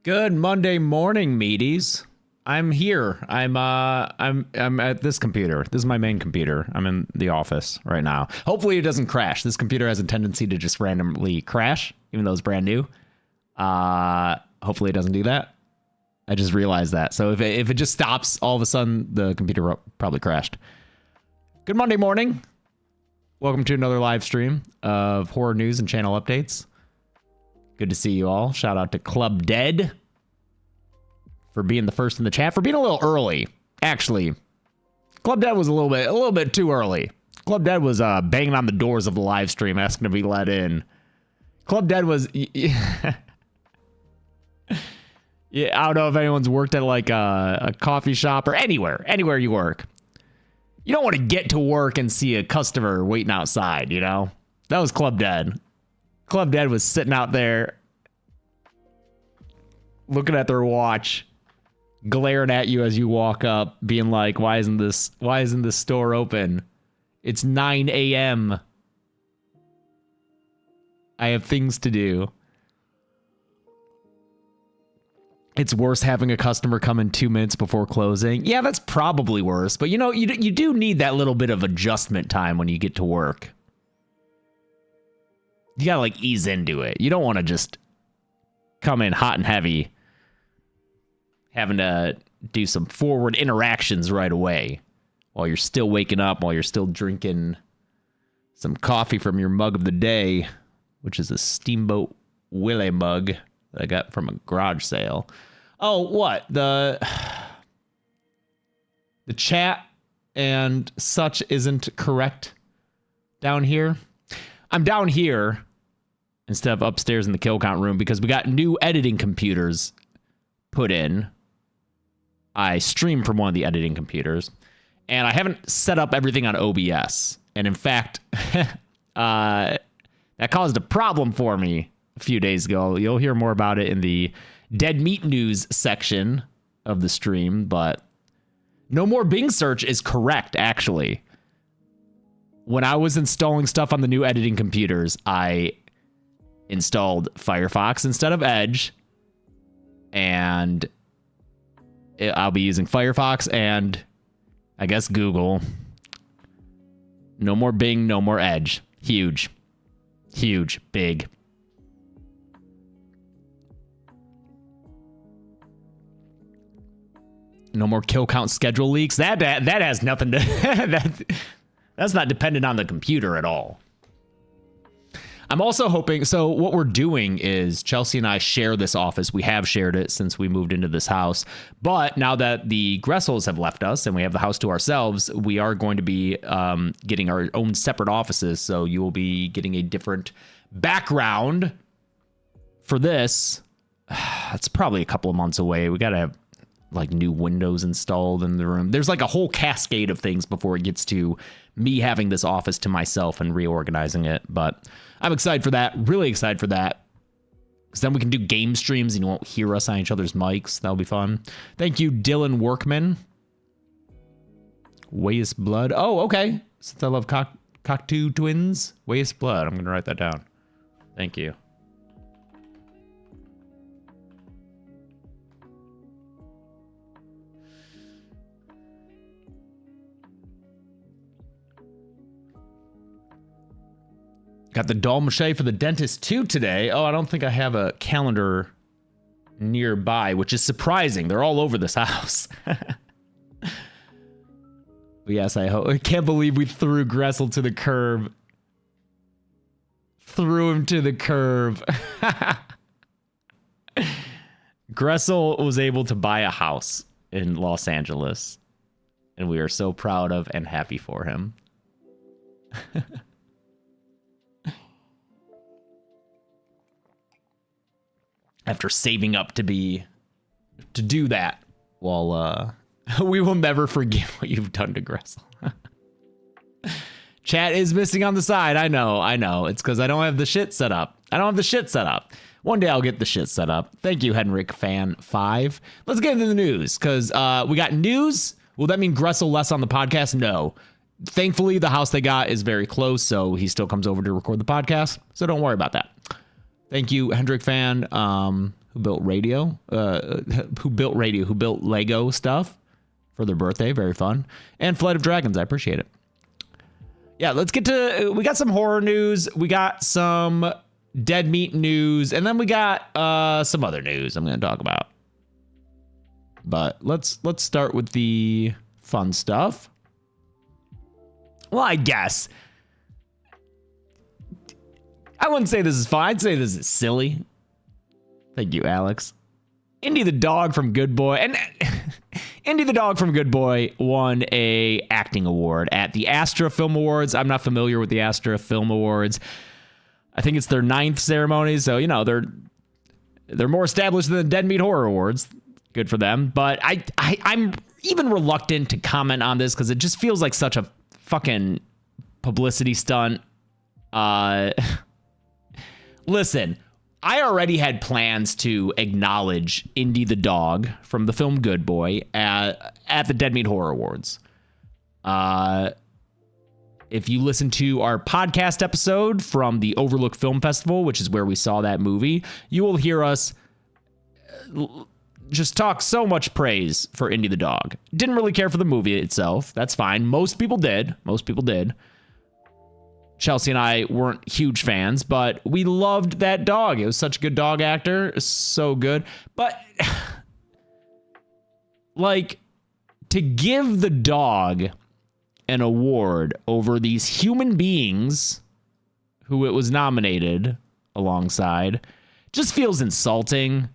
Good Monday morning, meaties. I'm here. I'm at this computer. This is my main computer. I'm in the office right now. Hopefully it doesn't crash. This computer has a tendency to just randomly crash, even though it's brand new. Hopefully it doesn't do that. I just realized that. So if it just stops, all of a sudden the computer probably crashed. Good Monday morning. Welcome to another live stream of horror news and channel updates. Good to see you all. Shout out to Club Dead for being the first in the chat, for being a little early. Actually, Club Dead was a little bit too early. Club Dead was banging on the doors of the live stream, asking to be let in. Club Dead was yeah, I don't know if anyone's worked at like a coffee shop or anywhere you work. You don't want to get to work and see a customer waiting outside, you know? That was Club Dead. Club Dead was sitting out there looking at their watch, glaring at you as you walk up, being like, why isn't this store open? It's 9 a.m. I have things to do. It's worse having a customer come in 2 minutes before closing. Yeah, that's probably worse. But you know, you do need that little bit of adjustment time when you get to work. You gotta like ease into it. You don't want to just come in hot and heavy, having to do some forward interactions right away while you're still waking up, while you're still drinking some coffee from your mug of the day, which is a Steamboat Willie mug that I got from a garage sale. Oh, what? The chat and such isn't correct down here. I'm down here instead of upstairs in the kill count room because we got new editing computers put in. I stream from one of the editing computers, and I haven't set up everything on OBS. And in fact, that caused a problem for me a few days ago. You'll hear more about it in the Dead Meat News section of the stream, but no more Bing search is correct, actually. When I was installing stuff on the new editing computers, I installed Firefox instead of Edge, and I'll be using Firefox and I guess Google. No more Bing, no more Edge. Huge, big. No more kill count schedule leaks. That has nothing to that's not dependent on the computer at all. I'm also hoping, so what we're doing is Chelsea and I share this office. We have shared it since we moved into this house. But now that the Gressels have left us and we have the house to ourselves, we are going to be getting our own separate offices. So you will be getting a different background for this. That's probably a couple of months away. We got to have like new windows installed in the room. There's like a whole cascade of things before it gets to me having this office to myself and reorganizing it. But I'm excited for that. Really excited for that. Because then we can do game streams and you won't hear us on each other's mics. That'll be fun. Thank you, Dylan Workman. Wayest Blood. Oh, okay. Since I love Cocteau Twins. Wayest Blood. I'm going to write that down. Thank you. Got the doll mache for the dentist too today. Oh, I don't think I have a calendar nearby, which is surprising. They're all over this house. But yes, I can't believe we threw Gressel to the curb. Threw him to the curb. Gressel was able to buy a house in Los Angeles, and we are so proud of and happy for him. After saving up to do that, well, we will never forgive what you've done to Gressel. Chat is missing on the side. I know. It's because I don't have the shit set up. One day I'll get the shit set up. Thank you, Henrik Fan 5. Let's get into the news, because we got news. Will that mean Gressel less on the podcast? No. Thankfully, the house they got is very close, so he still comes over to record the podcast, so don't worry about that. Thank you, Hendrik Fan. who built Lego stuff for their birthday. Very fun. And Flight of Dragons. I appreciate it. Yeah, let's get to, we got some horror news. We got some dead meat news. And then we got some other news I'm going to talk about. But let's start with the fun stuff. Well, I guess. I wouldn't say this is fun. I'd say this is silly. Thank you, Alex. Indy the dog from Good Boy. And Indy the dog from Good Boy won a acting award at the Astra Film Awards. I'm not familiar with the Astra Film Awards. I think it's their 9th ceremony, so you know they're more established than the Dead Meat Horror Awards. Good for them. But I'm even reluctant to comment on this because it just feels like such a fucking publicity stunt. Listen, I already had plans to acknowledge Indy the dog from the film Good Boy at the Dead Meat Horror Awards. If you listen to our podcast episode from the Overlook Film Festival, which is where we saw that movie, you will hear us just talk so much praise for Indy the dog. Didn't really care for the movie itself. That's fine. Most people did. Chelsea and I weren't huge fans, but we loved that dog. It was such a good dog actor. So good. But like, to give the dog an award over these human beings who it was nominated alongside just feels insulting.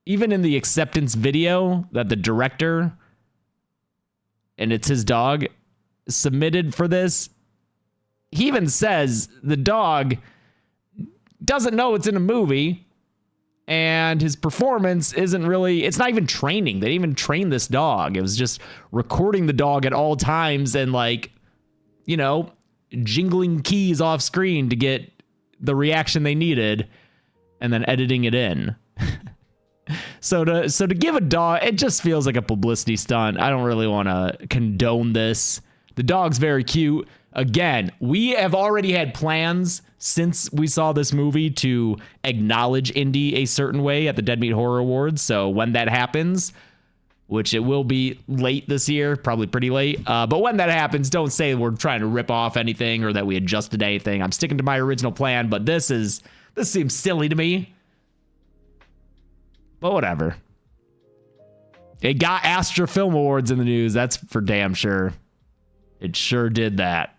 Even in the acceptance video that the director, and it's his dog, submitted for this, he even says the dog doesn't know it's in a movie and his performance isn't really, it's not even training. They didn't even train this dog. It was just recording the dog at all times and like, you know, jingling keys off screen to get the reaction they needed and then editing it in. So to give a dog, it just feels like a publicity stunt. I don't really want to condone this. The dog's very cute. Again, we have already had plans since we saw this movie to acknowledge Indy a certain way at the Dead Meat Horror Awards. So when that happens, which it will be late this year, probably pretty late. But when that happens, don't say we're trying to rip off anything or that we adjusted anything. I'm sticking to my original plan, but this seems silly to me. But whatever. It got Astra Film Awards in the news. That's for damn sure. It sure did that.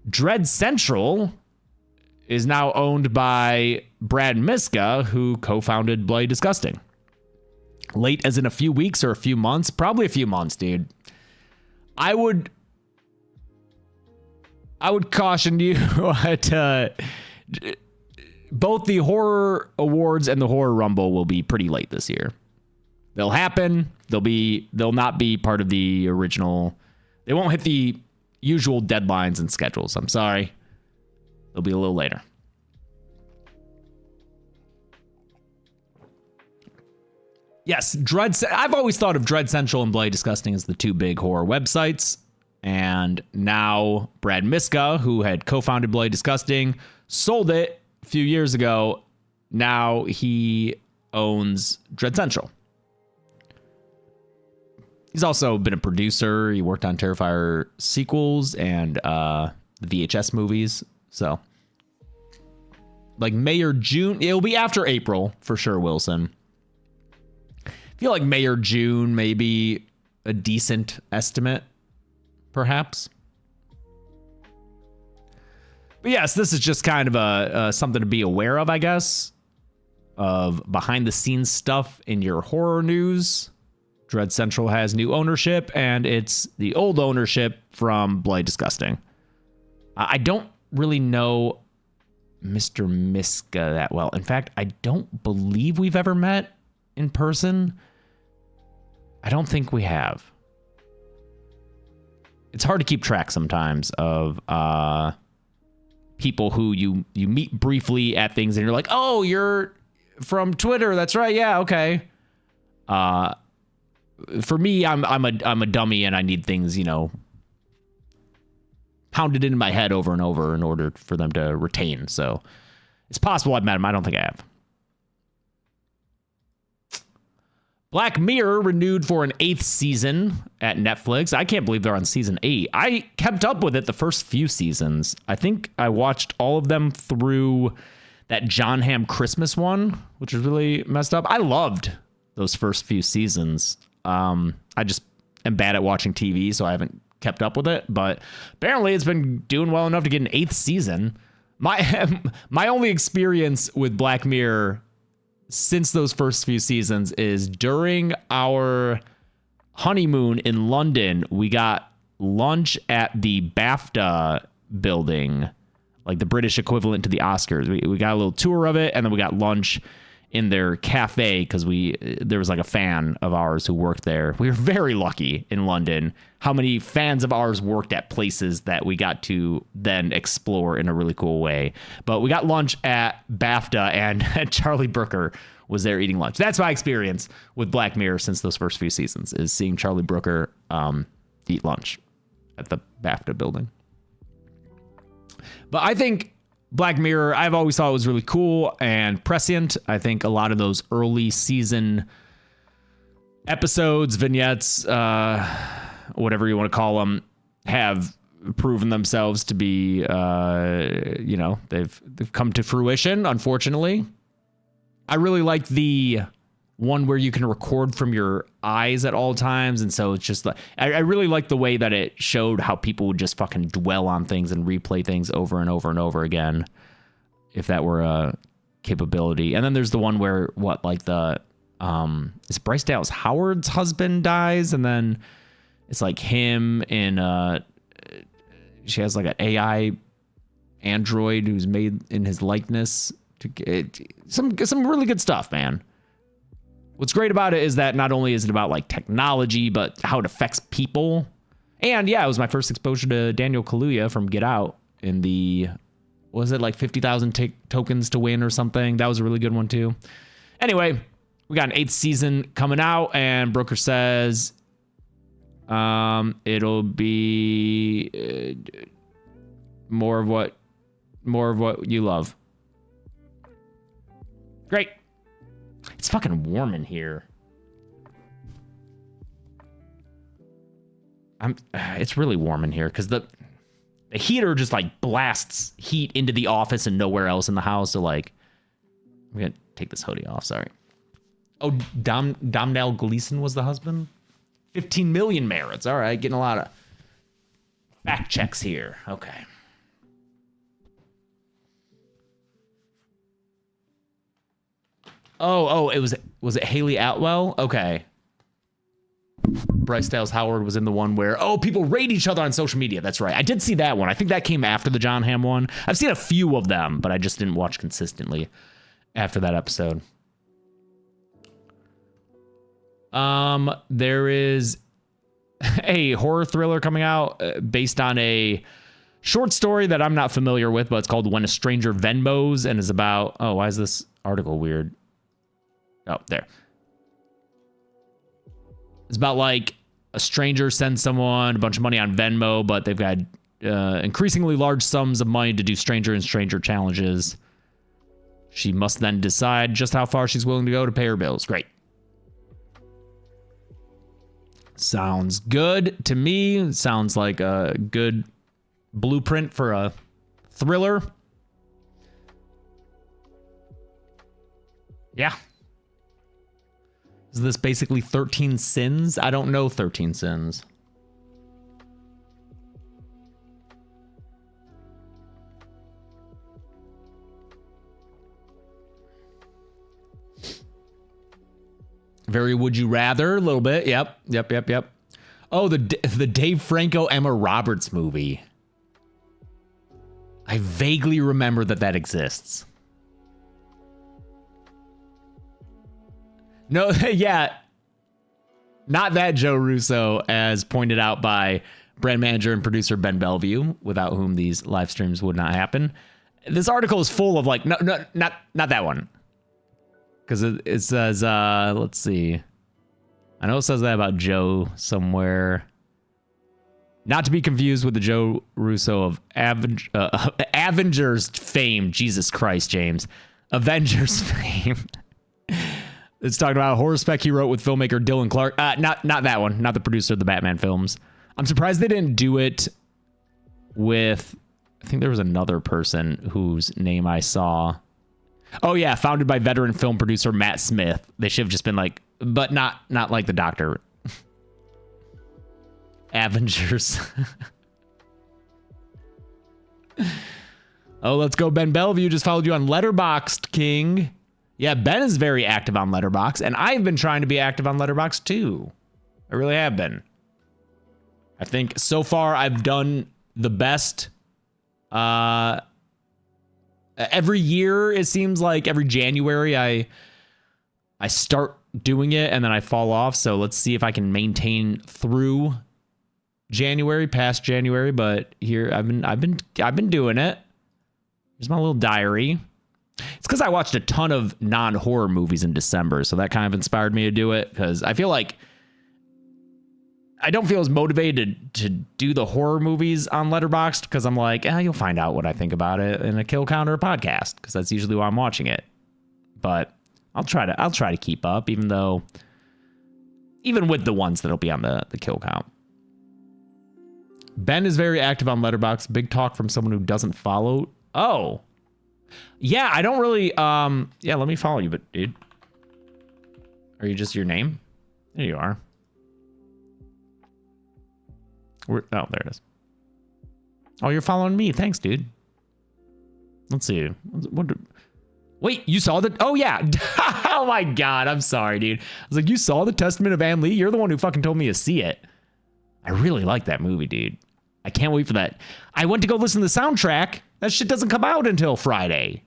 Dread Central is now owned by Brad Miska, who co-founded Bloody Disgusting. Late as in a few weeks or a few months. Probably a few months, dude. I would caution you to... Both the Horror Awards and the Horror Rumble will be pretty late this year. They'll happen. They'll not be part of the original. They won't hit the usual deadlines and schedules. I'm sorry. They'll be a little later. Yes, I've always thought of Dread Central and Bloody Disgusting as the two big horror websites. And now Brad Miska, who had co-founded Bloody Disgusting, sold it a few years ago. Now he owns Dread Central. He's also been a producer. He worked on Terrifier sequels and the VHS movies. So, like May or June. It'll be after April for sure, Wilson. I feel like May or June may be a decent estimate, perhaps. But yes, this is just kind of a something to be aware of, I guess, of behind-the-scenes stuff in your horror news. Dread Central has new ownership, and it's the old ownership from Bloody Disgusting. I don't really know Mr. Miska that well. In fact, I don't believe we've ever met in person. I don't think we have. It's hard to keep track sometimes of people who you meet briefly at things and you're like, oh, you're from Twitter. That's right. Yeah. Okay. For me, I'm a dummy and I need things, you know, pounded into my head over and over in order for them to retain. So It's possible I've met him. I don't think I have. Black Mirror renewed for an 8th season at Netflix. I can't believe they're on season 8. I kept up with it the first few seasons. I think I watched all of them through that John Hamm Christmas one, which was really messed up. I loved those first few seasons. I just am bad at watching TV, so I haven't kept up with it. But apparently it's been doing well enough to get an 8th season. My only experience with Black Mirror since those first few seasons is during our honeymoon in London, we got lunch at the BAFTA building, like the British equivalent to the Oscars. We got a little tour of it, and then we got lunch in their cafe because there was like a fan of ours who worked there. We were very lucky in London how many fans of ours worked at places that we got to then explore in a really cool way. But we got lunch at BAFTA, and Charlie Brooker was there eating lunch. That's my experience with Black Mirror since those first few seasons, is seeing Charlie Brooker eat lunch at the BAFTA building. But I think Black Mirror, I've always thought it was really cool and prescient. I think a lot of those early season episodes, vignettes, whatever you want to call them, have proven themselves to be, they've come to fruition, unfortunately. I really like the one where you can record from your eyes at all times. And so it's just like, I really like the way that it showed how people would just fucking dwell on things and replay things over and over and over again, if that were a capability. And then there's the one where is Bryce Dallas Howard's husband dies, and then it's like him and she has like an AI android who's made in his likeness to get some really good stuff, man. What's great about it is that not only is it about like technology, but how it affects people. And yeah, it was my first exposure to Daniel Kaluuya from Get Out in the, was it like 50,000 tokens to win or something? That was a really good one too. Anyway, we got an 8th season coming out, and Brooker says it'll be more of what you love. Great. It's fucking warm in here. It's really warm in here because the heater just like blasts heat into the office and nowhere else in the house. So like, I'm gonna take this hoodie off. Sorry. Oh, Domhnall Gleeson was the husband. 15 million merits. All right, getting a lot of fact checks here. Okay. Oh, was it Haley Atwell? Okay. Bryce Dallas Howard was in the one where, people rate each other on social media. That's right. I did see that one. I think that came after the John Hamm one. I've seen a few of them, but I just didn't watch consistently after that episode. There is a horror thriller coming out based on a short story that I'm not familiar with, but it's called When a Stranger Venmos, and is about, why is this article weird? Oh, there. It's about like a stranger sends someone a bunch of money on Venmo, but they've got increasingly large sums of money to do stranger and stranger challenges. She must then decide just how far she's willing to go to pay her bills. Great. Sounds good to me. Sounds like a good blueprint for a thriller. Yeah. Is this basically 13 Sins? I don't know 13 Sins. Very would you rather, a little bit. Yep. Oh, the Dave Franco, Emma Roberts movie. I vaguely remember that exists. No, yeah. Not that Joe Russo, as pointed out by brand manager and producer Ben Bellevue, without whom these live streams would not happen. This article is full of like, not that one. Because it says, let's see. I know it says that about Joe somewhere. Not to be confused with the Joe Russo of Avengers fame. Jesus Christ, James. Avengers fame. It's talking about a horror spec he wrote with filmmaker Dylan Clark. Not that one. Not the producer of the Batman films. I'm surprised they didn't do it with... I think there was another person whose name I saw. Oh, yeah. Founded by veteran film producer Matt Smith. They should have just been like... But not like the Doctor. Avengers. Oh, let's go. Ben Bellevue just followed you on Letterboxd, King. Yeah, Ben is very active on Letterboxd, and I've been trying to be active on Letterboxd too. I really have been. I think so far I've done the best. Every year, it seems like every January I start doing it and then I fall off. So let's see if I can maintain through January, past January, but here I've been doing it. Here's my little diary. It's because I watched a ton of non-horror movies in December, so that kind of inspired me to do it, because I feel like I don't feel as motivated to do the horror movies on Letterboxd, because I'm like, you'll find out what I think about it in a kill count or a podcast, because that's usually why I'm watching it. But I'll try to keep up, even with the ones that'll be on the kill count. Ben is very active on Letterboxd. Big talk from someone who doesn't follow. Oh, yeah, I don't really. Yeah, let me follow you, but dude, are you just your name? There you are. Oh, there it is. Oh, you're following me. Thanks, dude. Let's see. Wait, you saw the... Oh, yeah. Oh, my God. I'm sorry, dude. I was like, you saw The Testament of Anne Lee? You're the one who fucking told me to see it. I really like that movie, dude. I can't wait for that. I went to go listen to the soundtrack. That shit doesn't come out until Friday.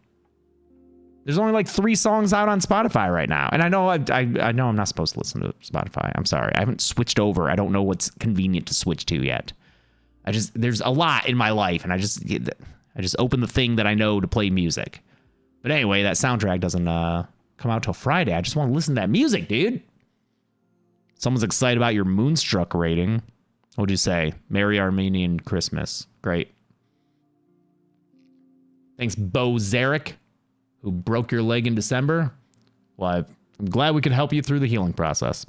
There's only like 3 songs out on Spotify right now. And I know I know I'm not supposed to listen to Spotify. I'm sorry. I haven't switched over. I don't know what's convenient to switch to yet. There's a lot in my life, and I just open the thing that I know to play music. But anyway, that soundtrack doesn't come out till Friday. I just want to listen to that music, dude. Someone's excited about your Moonstruck rating. What'd you say? Merry Armenian Christmas. Great. Thanks, Bo Zarek, who broke your leg in December. Well, I'm glad we could help you through the healing process.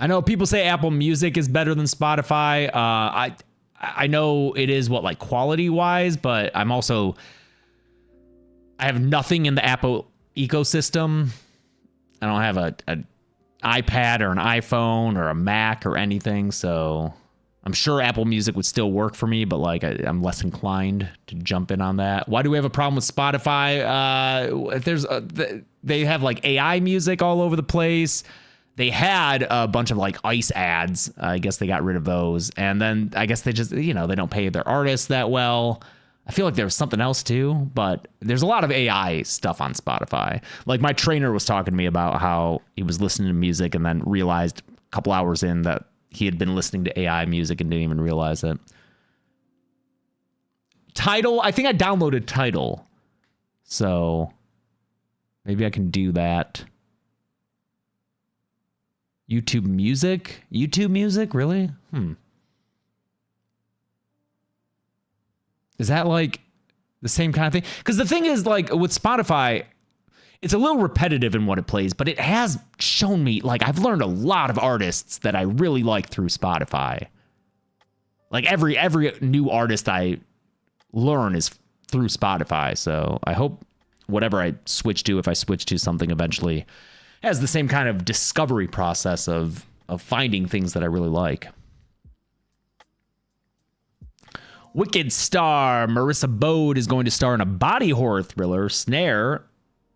I know people say Apple Music is better than Spotify. I know it is like quality wise, but I have nothing in the Apple ecosystem. I don't have an iPad or an iPhone or a Mac or anything, so I'm sure Apple Music would still work for me, but like I'm less inclined to jump in on that. Why do we have a problem with Spotify? They have like AI music all over the place. They had a bunch of like ICE ads. I guess they got rid of those. And then I guess they just, they don't pay their artists that well. I feel like there was something else too, but there's a lot of AI stuff on Spotify. Like my trainer was talking to me about how he was listening to music and then realized a couple hours in that he had been listening to AI music and didn't even realize it. Tidal, I think I downloaded Tidal. So maybe I can do that. YouTube Music? YouTube Music? Really? Is that like the same kind of thing? Because the thing is, like with Spotify, it's a little repetitive in what it plays, but it has shown me, like, I've learned a lot of artists that I really like through Spotify. Like every new artist I learn is through Spotify. So I hope whatever I switch to, if I switch to something eventually, has the same kind of discovery process of finding things that I really like. Wicked star Marissa Bode is going to star in a body horror thriller, Snare.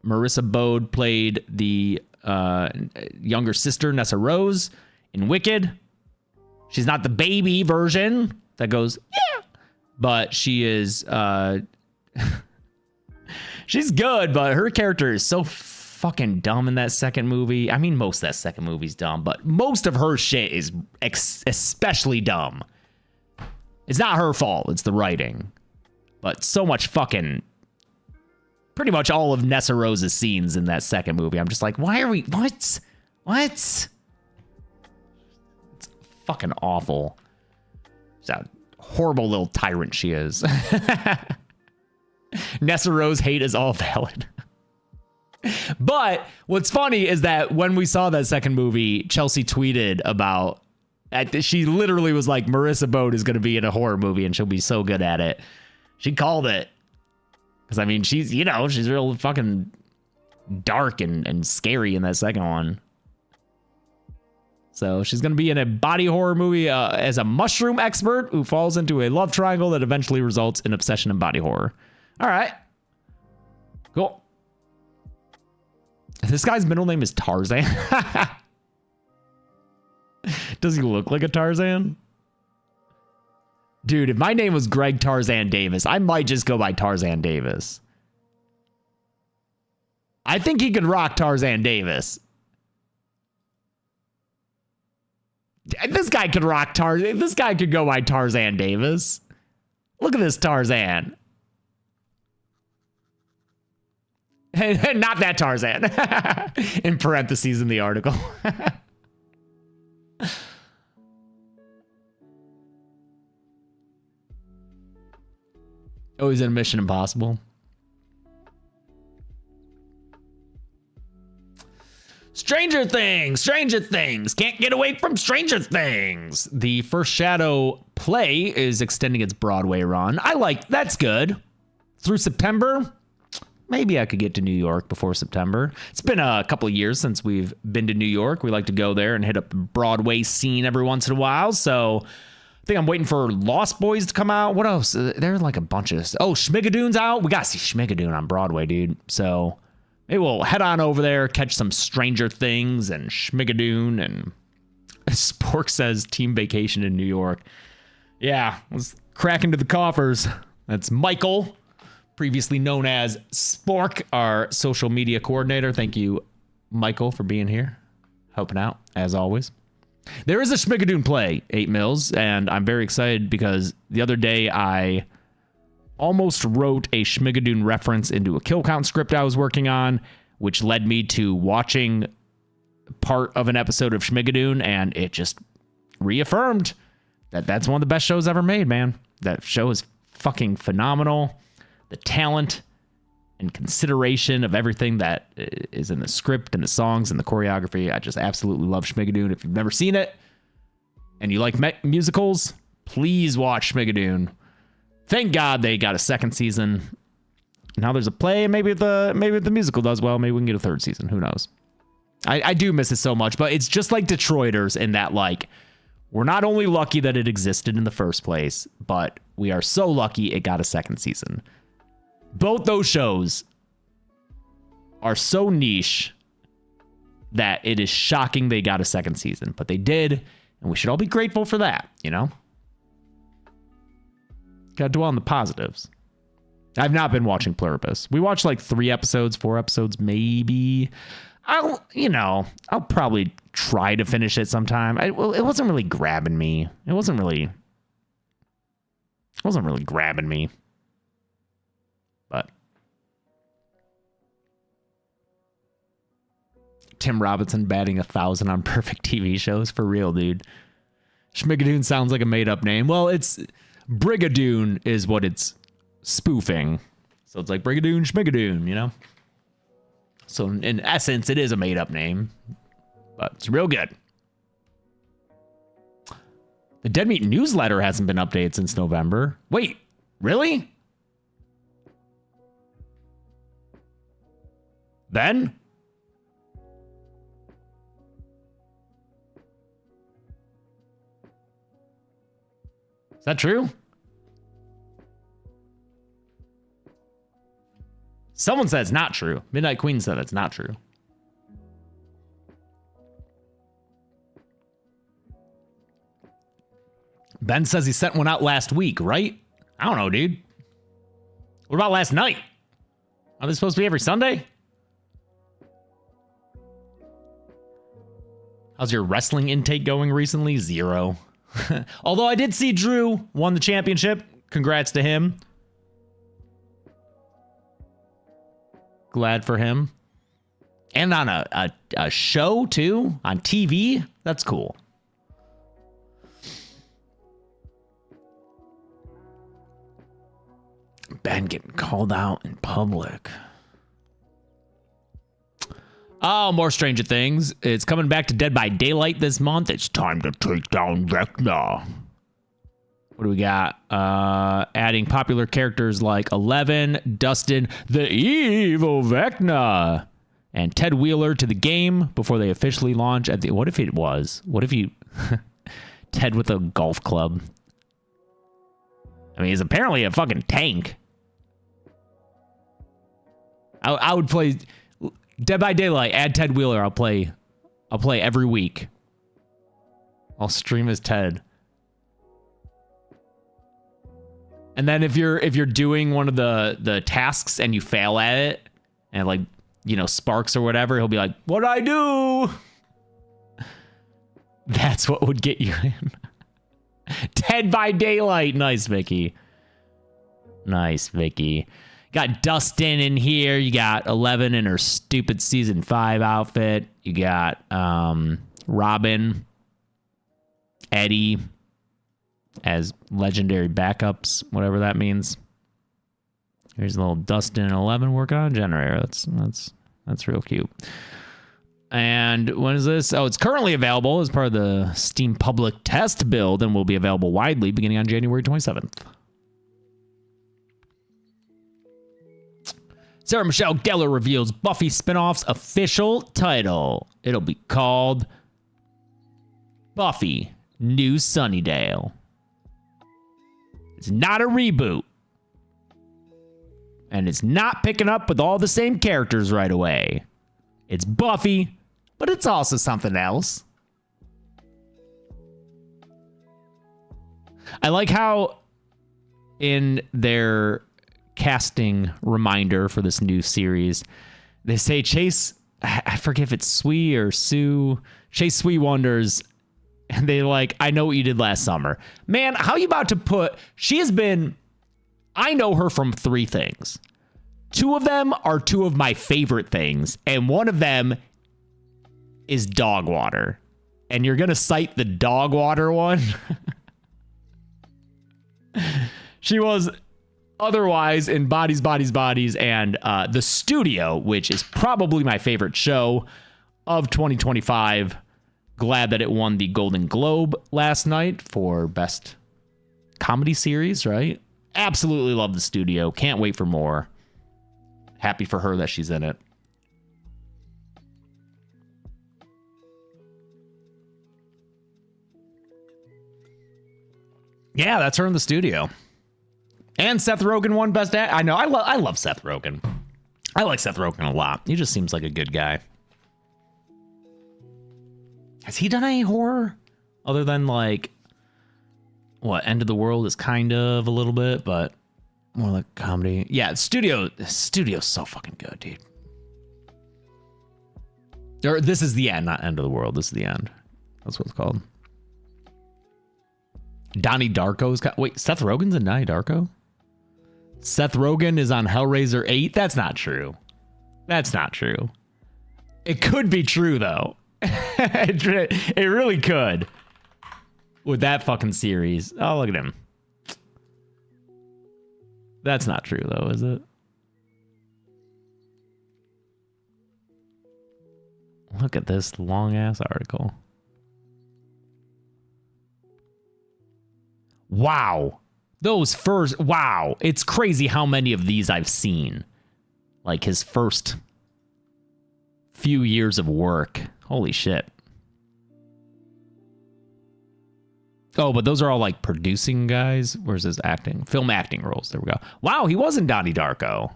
Marissa Bode played the younger sister, Nessa Rose, in Wicked. She's not the baby version that goes, yeah, but she is, she's good, but her character is so fucking dumb in that second movie. I mean, most of that second movie's dumb, but most of her shit is especially dumb. It's not her fault. It's the writing. But so much fucking pretty much all of Nessa Rose's scenes in that second movie. I'm just like, why are we, what? It's fucking awful. She's a horrible little tyrant she is. Nessa Rose hate is all valid. But what's funny is that when we saw that second movie, Chelsea tweeted about, she literally was like, Marissa Bode is going to be in a horror movie and she'll be so good at it. She called it. Because, I mean, she's real fucking dark and scary in that second one. So she's going to be in a body horror movie as a mushroom expert who falls into a love triangle that eventually results in obsession and body horror. All right. Cool. This guy's middle name is Tarzan. Does he look like a Tarzan? Dude, if my name was Greg Tarzan Davis, I might just go by Tarzan Davis. I think he could rock Tarzan Davis. This guy could rock Tarzan. This guy could go by Tarzan Davis. Look at this Tarzan. Not that Tarzan. In parentheses in the article. Oh, he's in Mission Impossible. Stranger Things. Can't get away from Stranger Things. The First Shadow play is extending its Broadway run. That's good. Through September. Maybe I could get to New York before September. It's been a couple of years since we've been to New York. We like to go there and hit up the Broadway scene every once in a while. So I think I'm waiting for Lost Boys to come out. What else? There's like a bunch of... Oh, Schmigadoon's out. We got to see Schmigadoon on Broadway, dude. So maybe we'll head on over there, catch some Stranger Things and Schmigadoon. And Spork says team vacation in New York. Yeah, let's crack into the coffers. That's Michael, previously known as Spork, our social media coordinator. Thank you, Michael, for being here, helping out, as always. There is a Schmigadoon play, 8 Mills, and I'm very excited because the other day I almost wrote a Schmigadoon reference into a kill count script I was working on, which led me to watching part of an episode of Schmigadoon, and it just reaffirmed that that's one of the best shows ever made, man. That show is fucking phenomenal. The talent and consideration of everything that is in the script and the songs and the choreography. I just absolutely love Schmigadoon. If you've never seen it and you like musicals, please watch Schmigadoon. Thank God they got a second season. Now there's a play. Maybe if the musical does well, maybe we can get a third season. Who knows? I do miss it so much, but it's just like Detroiters in that, like, we're not only lucky that it existed in the first place, but we are so lucky it got a second season. Both those shows are so niche that it is shocking they got a second season, but they did, and we should all be grateful for that, you know? Gotta dwell on the positives. I've not been watching Pluribus. We watched like 3 episodes, 4 episodes, maybe. I'll probably try to finish it sometime. It wasn't really grabbing me. It wasn't really grabbing me. But Tim Robinson batting 1,000 on perfect TV shows, for real, dude. Schmigadoon sounds like a made-up name. Well, it's Brigadoon is what it's spoofing. So it's like Brigadoon, Schmigadoon, you know? So in essence, it is a made-up name, but it's real good. The Dead Meat newsletter hasn't been updated since November. Wait, really? Ben? Is that true? Someone said it's not true. Midnight Queen said it's not true. Ben says he sent one out last week, right? I don't know, dude. What about last night? Are they supposed to be every Sunday? How's your wrestling intake going recently? 0. Although I did see Drew won the championship. Congrats to him. Glad for him. And on a show, too, on TV. That's cool. Ben getting called out in public. Oh, more Stranger Things. It's coming back to Dead by Daylight this month. It's time to take down Vecna. What do we got? Adding popular characters like Eleven, Dustin, the evil Vecna, and Ted Wheeler to the game before they officially launch at the... What if it was? What if you... Ted with a golf club? I mean, he's apparently a fucking tank. I would play Dead by Daylight. Add Ted Wheeler. I'll play every week. I'll stream as Ted. And then if you're doing one of the tasks and you fail at it, and like, you know, sparks or whatever, he'll be like, "What'd I do?" That's what would get you in. Dead by Daylight. Nice, Vicky. Nice, Vicky. Got Dustin in here. You got 11 in her stupid season 5 outfit. You got Robin, Eddie as legendary backups, whatever that means. Here's a little Dustin and 11 working on a generator. That's real cute. And when is this? Oh, it's currently available as part of the Steam public test build and will be available widely beginning on January 27th. Sarah Michelle Gellar reveals Buffy spinoff's official title. It'll be called Buffy New Sunnydale. It's not a reboot. And it's not picking up with all the same characters right away. It's Buffy, but it's also something else. I like how in their casting reminder for this new series, they say Chase, I forget if it's Sui or Sue, Chase Sui wonders, and they like, "I know what you did last summer." Man, how you about to put, she has been, I know her from 3 things. 2 of them are 2 of my favorite things, and one of them is dog water. And you're going to cite the dog water one? She was otherwise in Bodies, Bodies, Bodies, and The Studio, which is probably my favorite show of 2025. Glad that it won the Golden Globe last night for Best Comedy Series, right? Absolutely love The Studio. Can't wait for more. Happy for her that she's in it. Yeah, that's her in The Studio. And Seth Rogen won Best Act. I know. I love Seth Rogen. I like Seth Rogen a lot. He just seems like a good guy. Has he done any horror? Other than like, what, End of the World is kind of a little bit, but more like comedy. Yeah, Studio's so fucking good, dude. Or This Is the End, not End of the World. This is the End. That's what it's called. Donnie Darko's got... Wait, Seth Rogen's in Donnie Darko? Seth Rogen is on Hellraiser 8? That's not true. That's not true. It could be true, though. It really could. With that fucking series. Oh, look at him. That's not true, though, is it? Look at this long-ass article. Wow. Those first... Wow. It's crazy how many of these I've seen. Like his first few years of work. Holy shit. Oh, but those are all like producing guys. Where's his acting? Film acting roles. There we go. Wow, he was in Donnie Darko.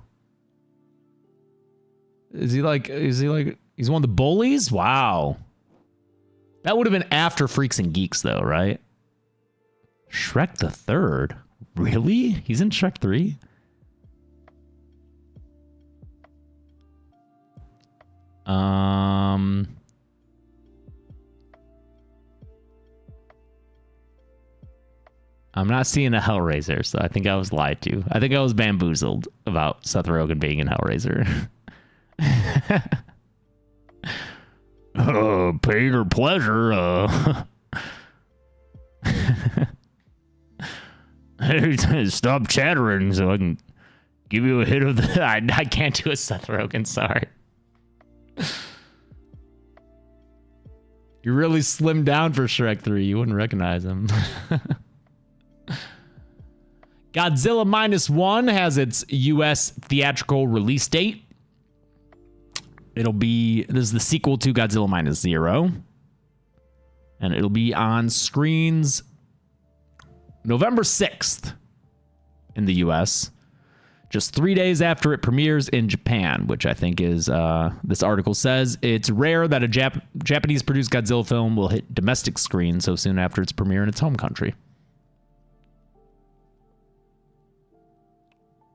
Is he like, he's one of the bullies? Wow. That would have been after Freaks and Geeks though, right? Shrek the Third? Really? He's in Shrek 3? I'm not seeing a Hellraiser, so I think I was lied to. I think I was bamboozled about Seth Rogen being in Hellraiser. Pain or pleasure. Stop chattering so I can give you a hit of the... I can't do a Seth Rogen, sorry. You really slimmed down for Shrek 3. You wouldn't recognize him. Godzilla Minus One has its U.S. theatrical release date. This is the sequel to Godzilla Minus Zero. And it'll be on screens November 6th in the U.S., just 3 days after it premieres in Japan, which I think is, this article says, it's rare that a Japanese-produced Godzilla film will hit domestic screens so soon after its premiere in its home country.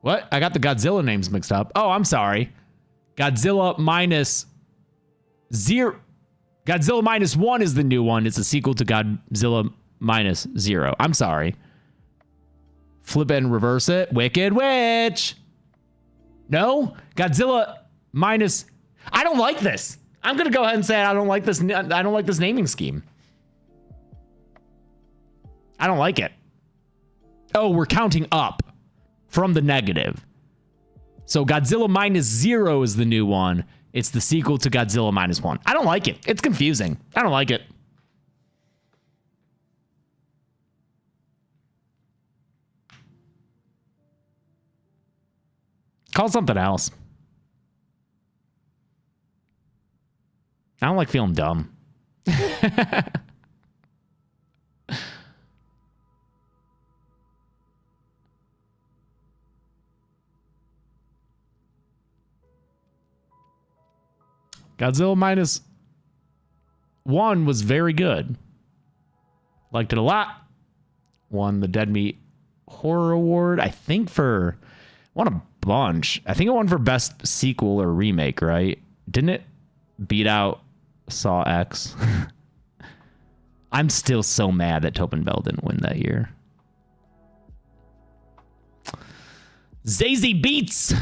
What? I got the Godzilla names mixed up. Oh, I'm sorry. Godzilla Minus One is the new one. It's a sequel to Godzilla Minus Zero. I'm sorry. Flip it and reverse it. Wicked Witch. No? Godzilla Minus... I don't like this. I'm going to go ahead and say I don't like this. I don't like this naming scheme. I don't like it. Oh, we're counting up from the negative. So Godzilla Minus Zero is the new one. It's the sequel to Godzilla Minus One. I don't like it. It's confusing. I don't like it. Call something else. I don't like feeling dumb. Godzilla Minus One was very good. Liked it a lot. Won the Dead Meat Horror Award, I think for... Won a bunch. I think it won for best sequel or remake, right? Didn't it beat out Saw X? I'm still so mad that Tobin Bell didn't win that year. Zazie Beetz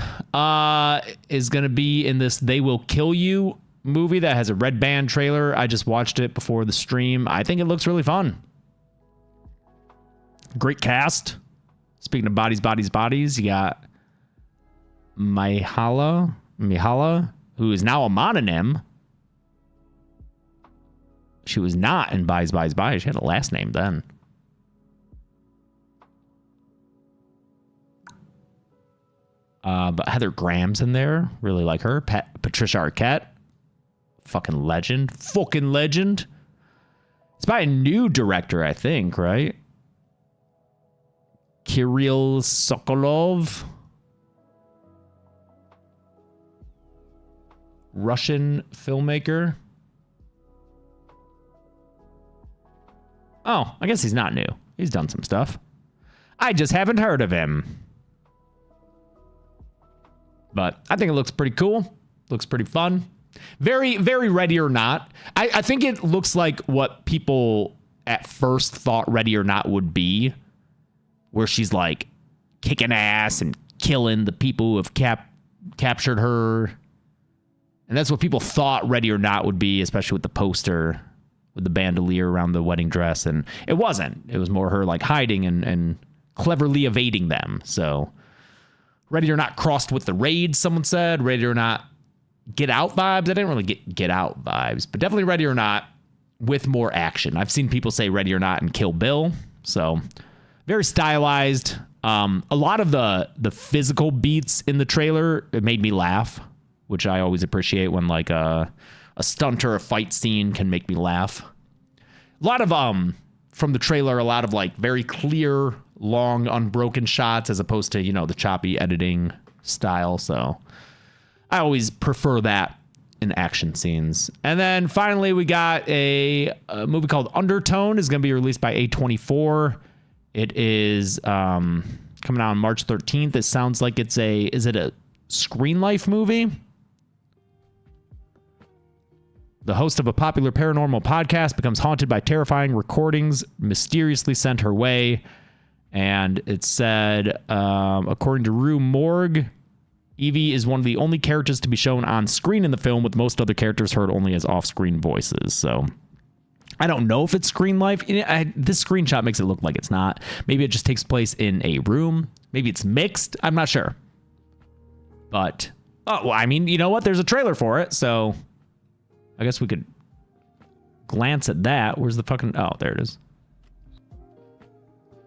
is going to be in this They Will Kill You movie that has a red band trailer. I just watched it before the stream. I think it looks really fun. Great cast. Speaking of bodies, you got Mihala, who is now a mononym. She was not in Buys. She had a last name then. But Heather Graham's in there. Really like her. Patricia Arquette. Fucking legend. It's by a new director, I think, right? Kirill Sokolov. Russian filmmaker. Oh, I guess he's not new. He's done some stuff. I just haven't heard of him. But I think it looks pretty cool. Looks pretty fun. Very, very Ready or Not. I think it looks like what people at first thought Ready or Not would be, where she's like kicking ass and killing the people who have captured her. And that's what people thought Ready or Not would be, especially with the poster, with the bandolier around the wedding dress. And it wasn't. It was more her like hiding and cleverly evading them. So Ready or Not crossed with The Raid, someone said. Ready or Not Get Out vibes. I didn't really get Out vibes, but definitely Ready or Not with more action. I've seen people say Ready or Not and Kill Bill. So very stylized. A lot of the physical beats in the trailer, it made me laugh, which I always appreciate when like a stunt or a fight scene can make me laugh. A lot of from the trailer, a lot of like very clear, long, unbroken shots as opposed to, you know, the choppy editing style. So I always prefer that in action scenes. And then finally, we got a movie called Undertone. Is going to be released by A24. It is coming out on March 13th. It sounds like is it a Screen Life movie? The host of a popular paranormal podcast becomes haunted by terrifying recordings mysteriously sent her way. And it said, according to Rue Morgue, Evie is one of the only characters to be shown on screen in the film, with most other characters heard only as off-screen voices. So I don't know if it's screen life. This screenshot makes it look like it's not. Maybe it just takes place in a room. Maybe it's mixed. I'm not sure. But, oh, well, I mean, you know what? There's a trailer for it, so I guess we could glance at that. Where's the fucking... Oh, there it is.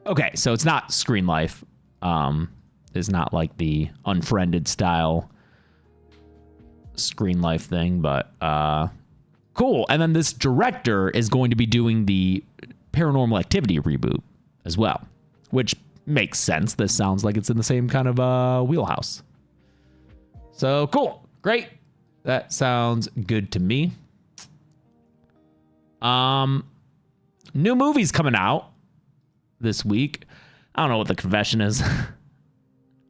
Okay, so it's not screen life. It's not like the Unfriended style screen life thing, but cool. And then this director is going to be doing the Paranormal Activity reboot as well, which makes sense. This sounds like it's in the same kind of wheelhouse. So cool. Great. That sounds good to me. New movies coming out this week. I don't know what the confession is.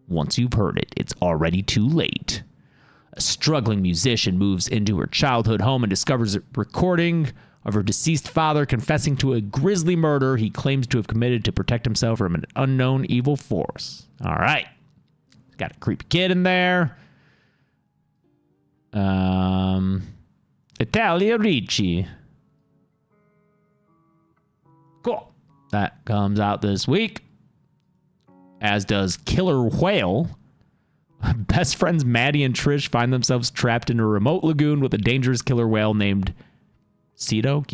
Once you've heard it, it's already too late. A struggling musician moves into her childhood home and discovers a recording of her deceased father confessing to a grisly murder he claims to have committed to protect himself from an unknown evil force. All right. Got a creepy kid in there. Italia Ricci. Cool. That comes out this week. As does Killer Whale. Best friends Maddie and Trish find themselves trapped in a remote lagoon with a dangerous killer whale named Ceto.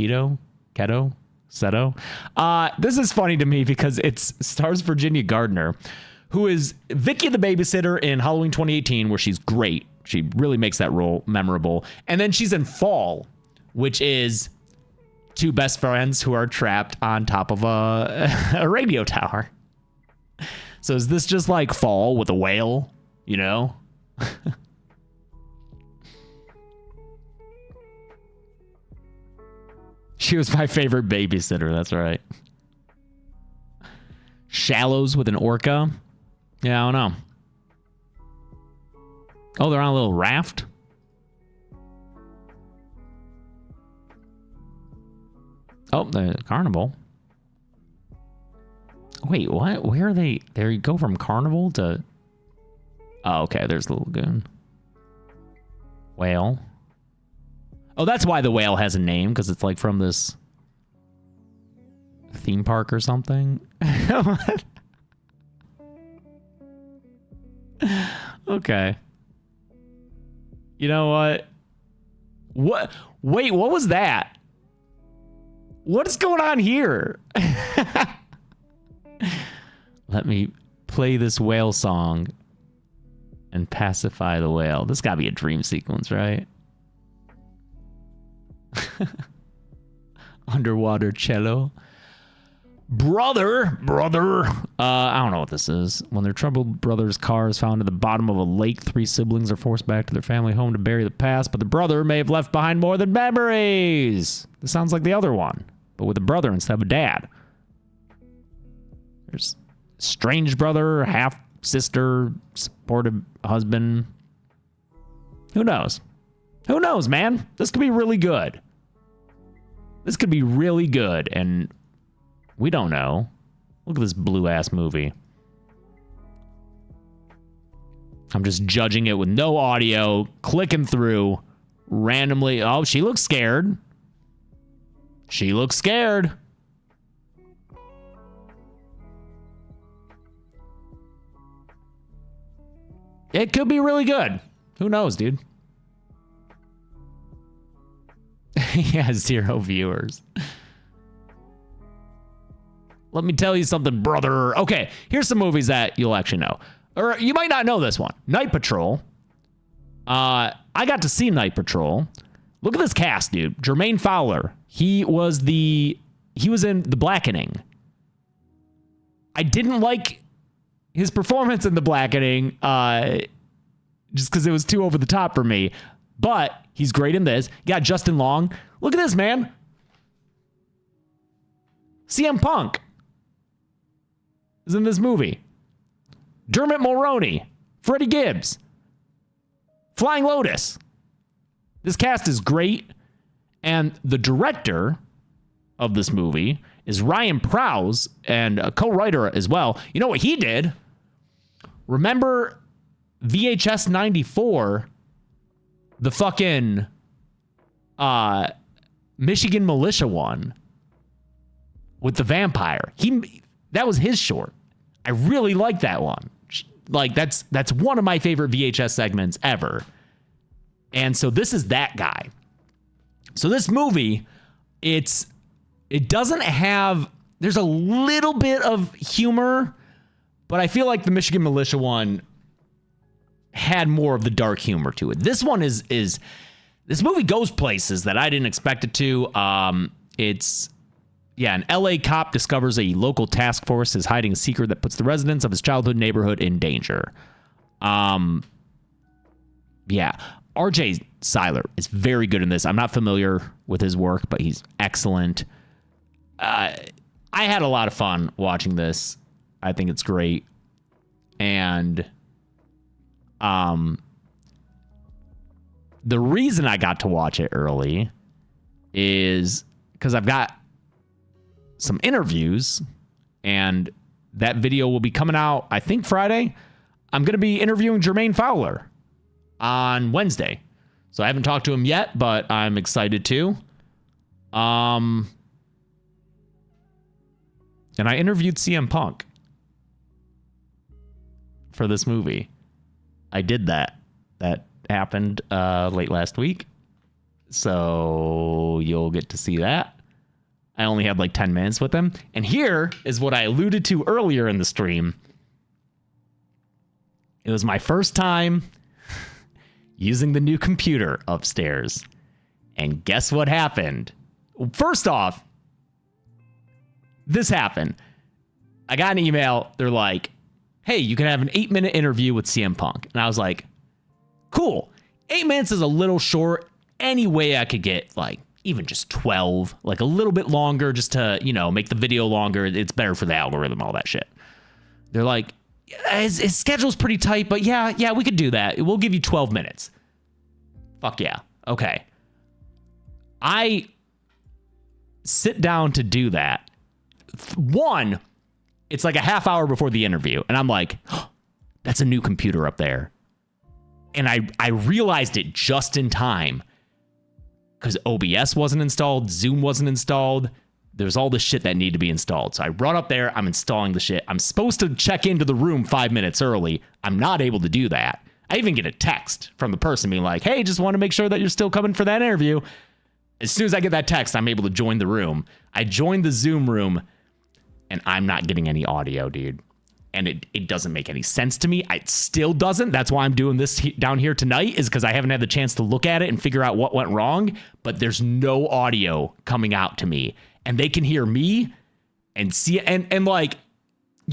This is funny to me because it stars Virginia Gardner, who is Vicky the babysitter in Halloween 2018, where she's great. She really makes that role memorable. And then she's in Fall, which is two best friends who are trapped on top of a radio tower. So is this just like Fall with a whale, you know? She was my favorite babysitter, that's right. Shallows with an orca? Yeah, I don't know. Oh, they're on a little raft? Oh, the carnival. Wait, what? Where are they? There you go from carnival to... Oh, okay, there's the lagoon. Whale. Oh, that's why the whale has a name, because it's like from this theme park or something. Okay. You know what? What? Wait, what was that? What is going on here? Let me play this whale song and pacify the whale. This gotta be a dream sequence, right? Underwater cello. Brother. I don't know what this is. When their troubled brother's car is found at the bottom of a lake, three siblings are forced back to their family home to bury the past, but the brother may have left behind more than memories. This sounds like the other one, but with a brother instead of a dad. There's strange brother, half sister, supportive husband. Who knows? Who knows, man? This could be really good. This could be really good, and we don't know. Look at this blue-ass movie. I'm just judging it with no audio, clicking through randomly. Oh, she looks scared. She looks scared. It could be really good. Who knows, dude? He has 0 viewers. Let me tell you something, brother. Okay, here's some movies that you'll actually know. Or you might not know this one. Night Patrol. I got to see Night Patrol. Look at this cast, dude. Jermaine Fowler. He was in The Blackening. I didn't like his performance in The Blackening just because it was too over the top for me. But he's great in this. You got Justin Long. Look at this, man. CM Punk is in this movie. Dermot Mulroney. Freddie Gibbs. Flying Lotus. This cast is great. And the director of this movie is Ryan Prowse and a co-writer as well. You know what he did? Remember VHS 94, the fucking Michigan Militia one with the vampire. That was his short. I really like that one. Like that's one of my favorite VHS segments ever. And so this is that guy. So this movie, it doesn't have, there's a little bit of humor, but I feel like the Michigan Militia one had more of the dark humor to it. This one is this movie goes places that I didn't expect it to. An LA cop discovers a local task force is hiding a secret that puts the residents of his childhood neighborhood in danger. RJ Seiler is very good in this. I'm not familiar with his work, but he's excellent. I had a lot of fun watching this. I think it's great. And the reason I got to watch it early is because I've got some interviews, and that video will be coming out, I think, Friday. I'm going to be interviewing Jermaine Fowler on Wednesday. So I haven't talked to him yet, but I'm excited to. And I interviewed CM Punk for this movie. I did that. That happened late last week. So you'll get to see that. I only had like 10 minutes with him. And here is what I alluded to earlier in the stream. It was my first time using the new computer upstairs. And guess what happened? First off, this happened. I got an email. They're like, hey, you can have an 8-minute interview with CM Punk. And I was like, cool. 8 minutes is a little short. Any way I could get like even just 12, like a little bit longer just to, make the video longer. It's better for the algorithm, all that shit. They're like, his schedule's pretty tight, but yeah, we could do that. We'll give you 12 minutes. Fuck yeah. Okay. I sit down to do that. One, it's like a half hour before the interview. And I'm like, oh, that's a new computer up there. And I realized it just in time because OBS wasn't installed. Zoom wasn't installed. There was all this shit that needed to be installed. So I run up there. I'm installing the shit. I'm supposed to check into the room 5 minutes early. I'm not able to do that. I even get a text from the person being like, hey, just want to make sure that you're still coming for that interview. As soon as I get that text, I'm able to join the room. I joined the Zoom room, and I'm not getting any audio, dude. And it doesn't make any sense to me. It still doesn't. That's why I'm doing this down here tonight, is because I haven't had the chance to look at it and figure out what went wrong. But there's no audio coming out to me. And they can hear me and see. And like,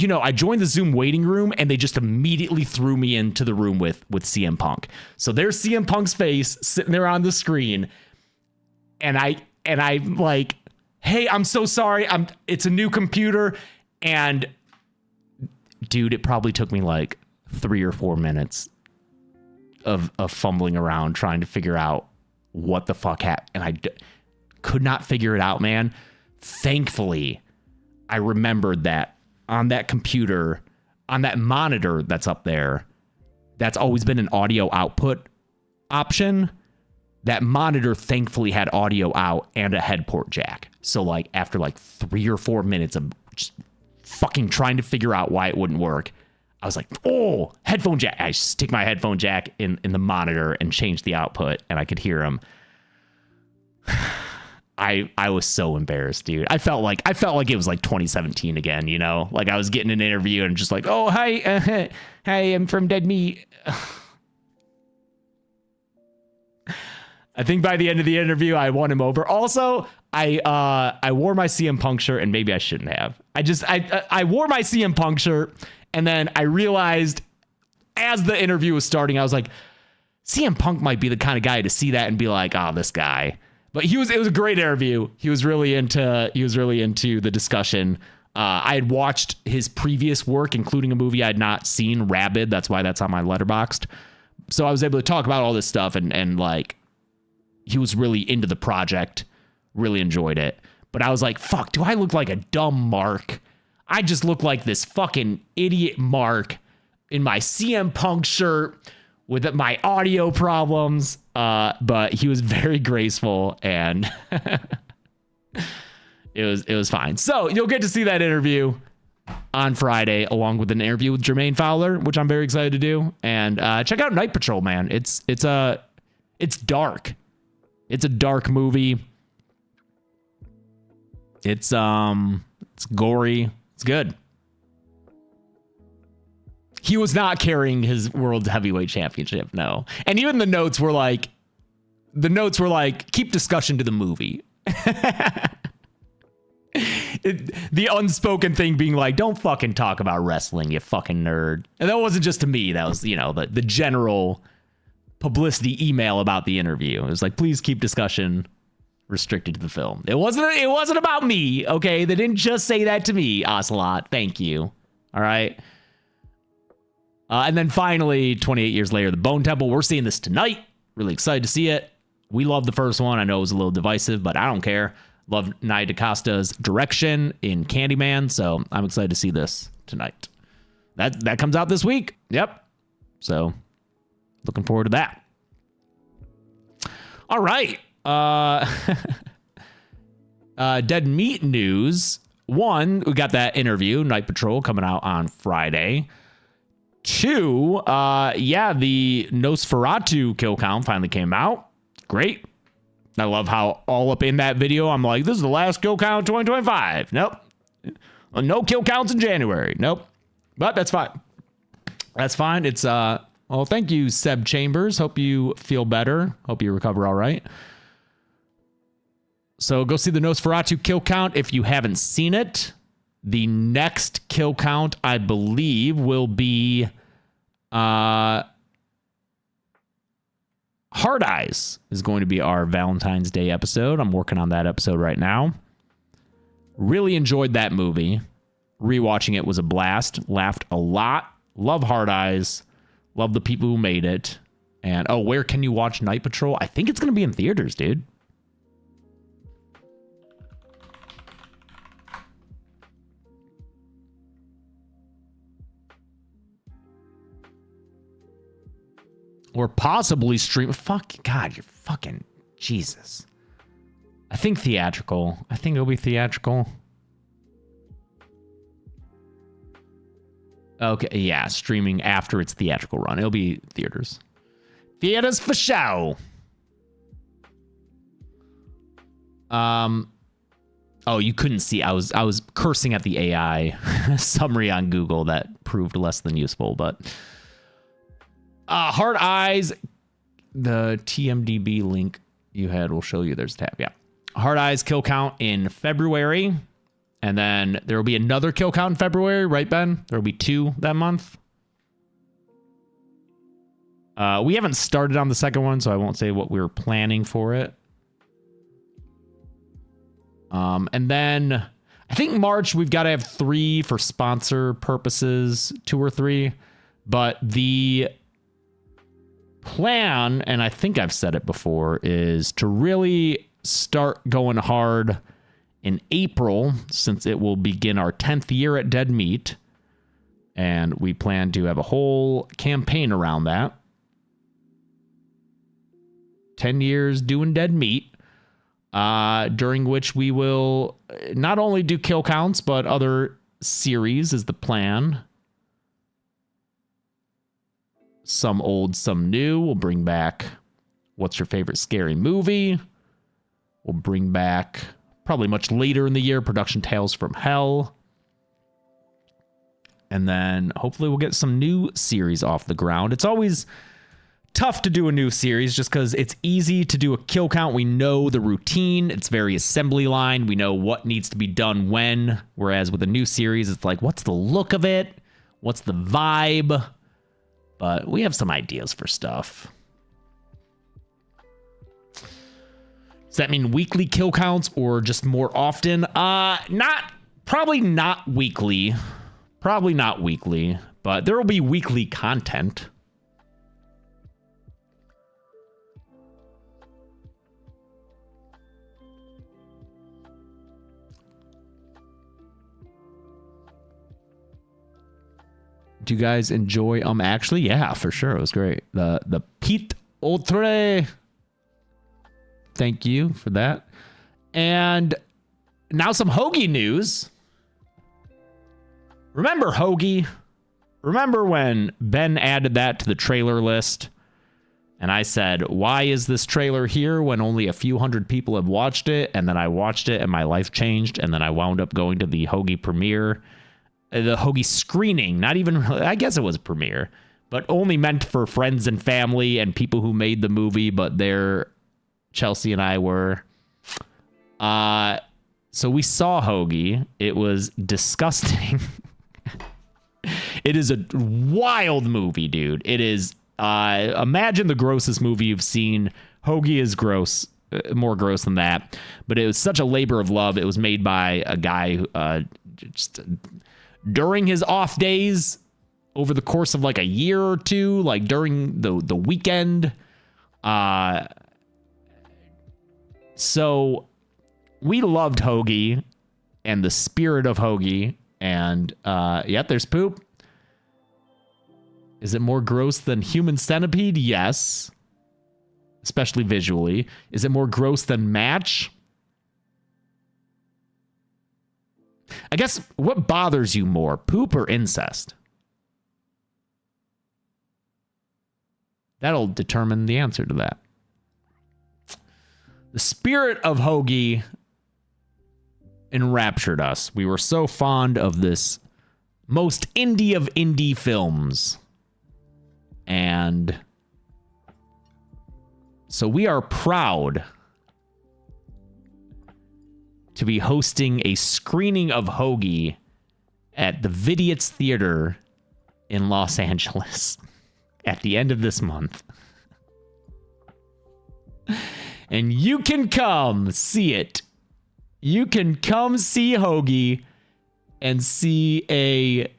I joined the Zoom waiting room, and they just immediately threw me into the room with CM Punk. So there's CM Punk's face sitting there on the screen. And I'm like, hey, I'm so sorry. It's a new computer. And dude, it probably took me like 3 or 4 minutes of fumbling around trying to figure out what the fuck happened. And I could not figure it out, man. Thankfully, I remembered that on that computer, on that monitor that's up there, that's always been an audio output option. That monitor thankfully had audio out and a head port jack. So like after like 3 or 4 minutes of just fucking trying to figure out why it wouldn't work, I was like, oh, headphone jack. I stick my headphone jack in the monitor and change the output, and I could hear him. I was so embarrassed, dude. I felt like it was like 2017 again, like I was getting an interview and just like, oh, hi, hey, I'm from Dead Meat. I think by the end of the interview, I won him over. Also, I wore my CM Punk shirt, and maybe I shouldn't have. I wore my CM Punk shirt, and then I realized as the interview was starting, I was like, CM Punk might be the kind of guy to see that and be like, oh, this guy. But it was a great interview. He was really into the discussion. I had watched his previous work, including a movie I had not seen, Rabid. That's why that's on my Letterboxd. So I was able to talk about all this stuff, and like, he was really into the project, really enjoyed it. But I was like, fuck, do I look like a dumb mark? I just look like this fucking idiot mark in my CM Punk shirt with my audio problems. But he was very graceful and it was fine. So you'll get to see that interview on Friday, along with an interview with Jermaine Fowler, which I'm very excited to do. And check out Night Patrol, man. It's dark. It's a dark movie. It's gory. It's good. He was not carrying his world heavyweight championship, no. And even the notes were like, keep discussion to the movie. The unspoken thing being like, don't fucking talk about wrestling, you fucking nerd. And that wasn't just to me. That was, the general publicity email about the interview. It was like, please keep discussion restricted to the film. It wasn't about me, okay? They didn't just say that to me, Ocelot. Thank you. All right. And then finally, 28 years later, The Bone Temple. We're seeing this tonight. Really excited to see it. We love the first one. I know it was a little divisive, but I don't care. Love Nia DaCosta's direction in Candyman, so I'm excited to see this tonight. That comes out this week. Yep. So looking forward to that. All right. Dead Meat news. 1, we got that interview, Night Patrol, coming out on Friday. 2, the Nosferatu kill count finally came out. Great. I love how all up in that video, I'm like, this is the last kill count 2025. Nope. No kill counts in January. Nope. But that's fine. That's fine. It's, well, thank you, Seb Chambers. Hope you feel better. Hope you recover all right. So go see the Nosferatu kill count if you haven't seen it. The next kill count, I believe, will be Hard Eyes is going to be our Valentine's Day episode. I'm working on that episode right now. Really enjoyed that movie. Rewatching it was a blast. Laughed a lot. Love Hard Eyes. Love the people who made it. And, where can you watch Night Patrol? I think it's going to be in theaters, dude. Or possibly stream. Fuck, God, you're fucking Jesus. I think theatrical. I think it'll be theatrical. Okay, yeah, streaming after its theatrical run. It'll be theaters. Theaters for show. Oh, you couldn't see. I was cursing at the AI summary on Google that proved less than useful, but Hard Eyes, the TMDB link you had will show you. There's a tab. Yeah. Hard Eyes kill count in February. And then there will be another kill count in February, right, Ben? There will be 2 that month. We haven't started on the second one, so I won't say what we're planning for it. And then I think March, we've got to have 3 for sponsor purposes, 2 or 3. But the plan, and I think I've said it before, is to really start going hard in April, since it will begin our 10th year at Dead Meat. And we plan to have a whole campaign around that. 10 years doing Dead Meat, during which we will not only do kill counts, but other series is the plan. Some old, some new. We'll bring back What's Your Favorite Scary Movie? We'll bring back, probably much later in the year, Production Tales from Hell. And then hopefully we'll get some new series off the ground. It's always tough to do a new series just because it's easy to do a kill count. We know the routine. It's very assembly line. We know what needs to be done when. Whereas with a new series, it's like, what's the look of it? What's the vibe? But we have some ideas for stuff. Does that mean weekly kill counts or just more often? Probably not weekly. Probably not weekly, but there will be weekly content. Do you guys enjoy Actually? Yeah, for sure. It was great. The Pete Autre. Thank you for that. And now some Hoagie news. Remember Hoagie? Remember when Ben added that to the trailer list? And I said, why is this trailer here when only a few hundred people have watched it? And then I watched it and my life changed. And then I wound up going to the Hoagie premiere, the Hoagie screening. Not even, I guess it was a premiere, but only meant for friends and family and people who made the movie. But there, Chelsea and I were. So we saw Hoagie. It was disgusting. It is a wild movie, dude. It is. Imagine the grossest movie you've seen. Hoagie is gross, more gross than that. But it was such a labor of love. It was made by a guy who, just during his off days, over the course of like a year or two, like during the weekend. So we loved Hoagie and the spirit of Hoagie. And yep, there's poop. Is it more gross than Human Centipede? Yes. Especially visually. Is it more gross than Match? I guess, what bothers you more, poop or incest? That'll determine the answer to that. The spirit of Hoagie enraptured us. We were so fond of this most indie of indie films. And so we are proud to be hosting a screening of Hoagie at the Vidiots Theater in Los Angeles at the end of this month. And you can come see it. You can come see Hoagie and see a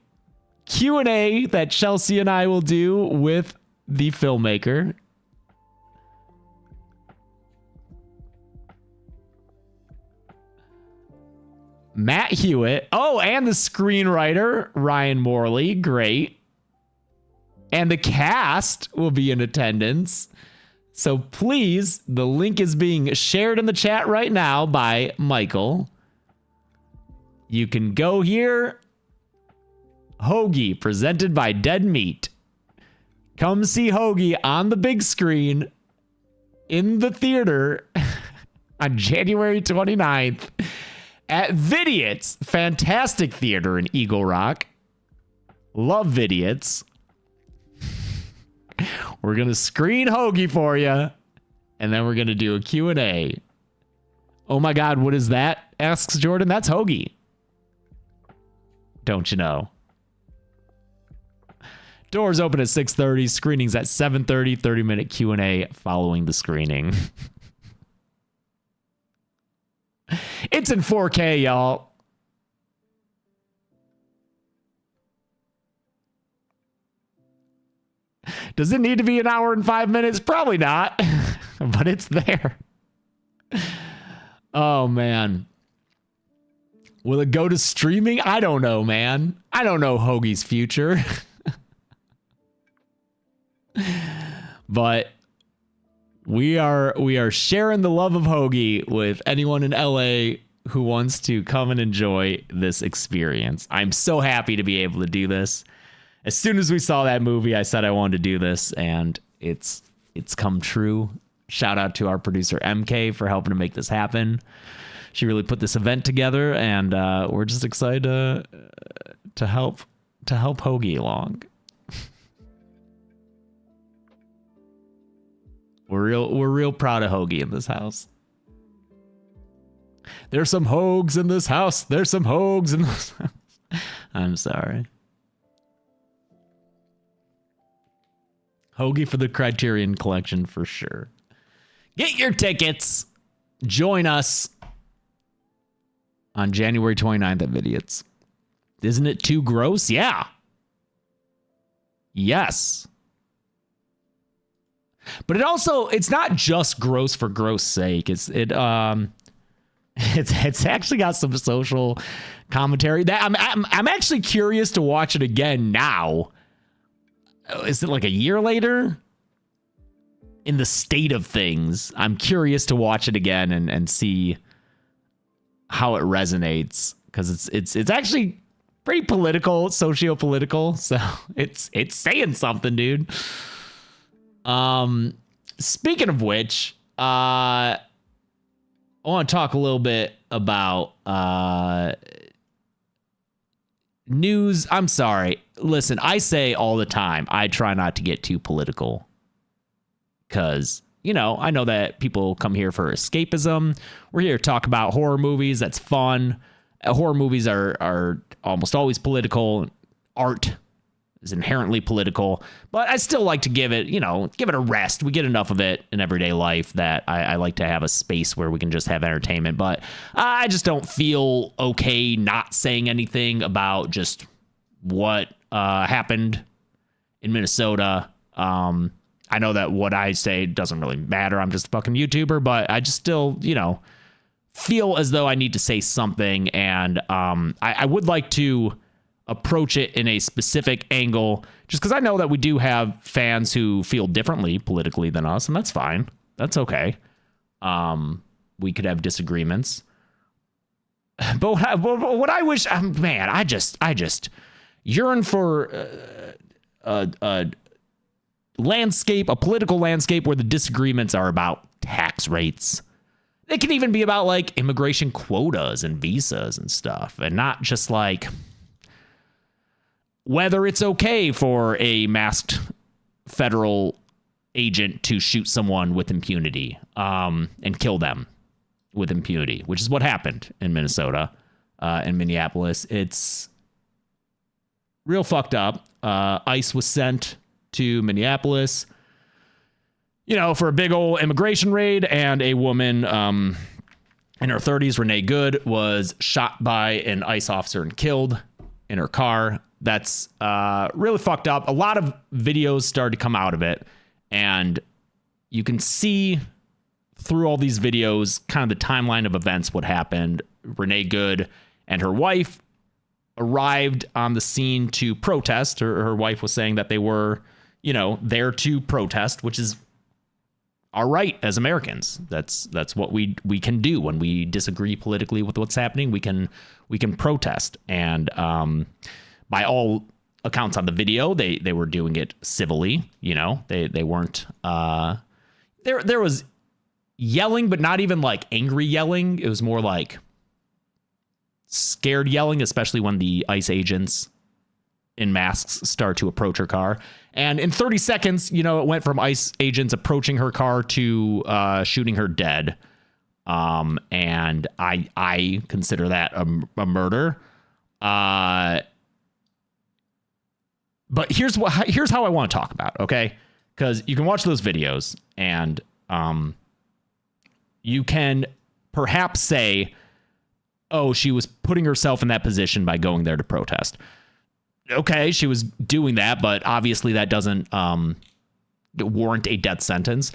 Q&A that Chelsea and I will do with the filmmaker. Matt Hewitt. Oh, and the screenwriter, Ryan Morley. Great. And the cast will be in attendance. So please, the link is being shared in the chat right now by Michael. You can go here. Hoagie, presented by Dead Meat. Come see Hoagie on the big screen in the theater on January 29th at Vidiots. Fantastic theater in Eagle Rock. Love Vidiots. We're going to screen Hoagie for you, and then we're going to do a Q&A. Oh my God, what is that? Asks Jordan. That's Hoagie. Don't you know? Doors open at 6:30, screenings at 7:30, 30-minute Q&A following the screening. It's in 4K, y'all. Does it need to be an hour and 5 minutes? Probably not, but it's there. Oh, man. Will it go to streaming? I don't know, man. I don't know Hoagie's future. But we are sharing the love of Hoagie with anyone in LA who wants to come and enjoy this experience. I'm so happy to be able to do this. As soon as we saw that movie, I said I wanted to do this, and it's come true. Shout out to our producer MK for helping to make this happen. She really put this event together, and we're just excited to help Hoagie along. We're real proud of Hoagie in this house. There's some Hoags in this house. There's some Hoags in this house. I'm sorry. Hoagie for the Criterion Collection for sure. Get your tickets. Join us on January 29th at Vidiots. Isn't it too gross? Yeah. Yes. But it's not just gross for gross sake. It's actually got some social commentary that I'm actually curious to watch it again now is it like a year later? In the state of things, I'm curious to watch it again and see how it resonates, because it's actually pretty political, socio-political. So it's saying something, dude. Speaking of which, I want to talk a little bit about news. I'm sorry. Listen, I say all the time, I try not to get too political because, you know, I know that people come here for escapism. We're here to talk about horror movies. That's fun. Horror movies are almost always political. Art is inherently political, but I still like to give it a rest. We get enough of it in everyday life that I like to have a space where we can just have entertainment, but I just don't feel okay not saying anything about just what happened in Minnesota. I know that what I say doesn't really matter. I'm just a fucking YouTuber, but I just still, feel as though I need to say something, and I would like to approach it in a specific angle, just because I know that we do have fans who feel differently politically than us, and that's fine. That's okay. We could have disagreements, but what I wish, man, I just yearn for a landscape, a political landscape where the disagreements are about tax rates. It can even be about like immigration quotas and visas and stuff, and not just like whether it's okay for a masked federal agent to shoot someone with impunity and kill them with impunity, which is what happened in Minnesota, in Minneapolis. It's real fucked up. ICE was sent to Minneapolis, for a big old immigration raid, and a woman in her 30s, Renee Good, was shot by an ICE officer and killed in her car. That's really fucked up. A lot of videos started to come out of it, and you can see through all these videos kind of the timeline of events, what happened. Renee Good and her wife arrived on the scene to protest. Her wife was saying that they were, there to protest, which is our right as Americans. That's what we can do when we disagree politically with what's happening. We can protest, and by all accounts on the video, they were doing it civilly. They weren't. There was yelling, but not even like angry yelling. It was more like scared yelling, especially when the ICE agents in masks start to approach her car. And in 30 seconds, it went from ICE agents approaching her car to shooting her dead. And I consider that a murder. But here's how I want to talk about it, okay? Because you can watch those videos, and you can perhaps say, oh, she was putting herself in that position by going there to protest. Okay, she was doing that, but obviously that doesn't warrant a death sentence.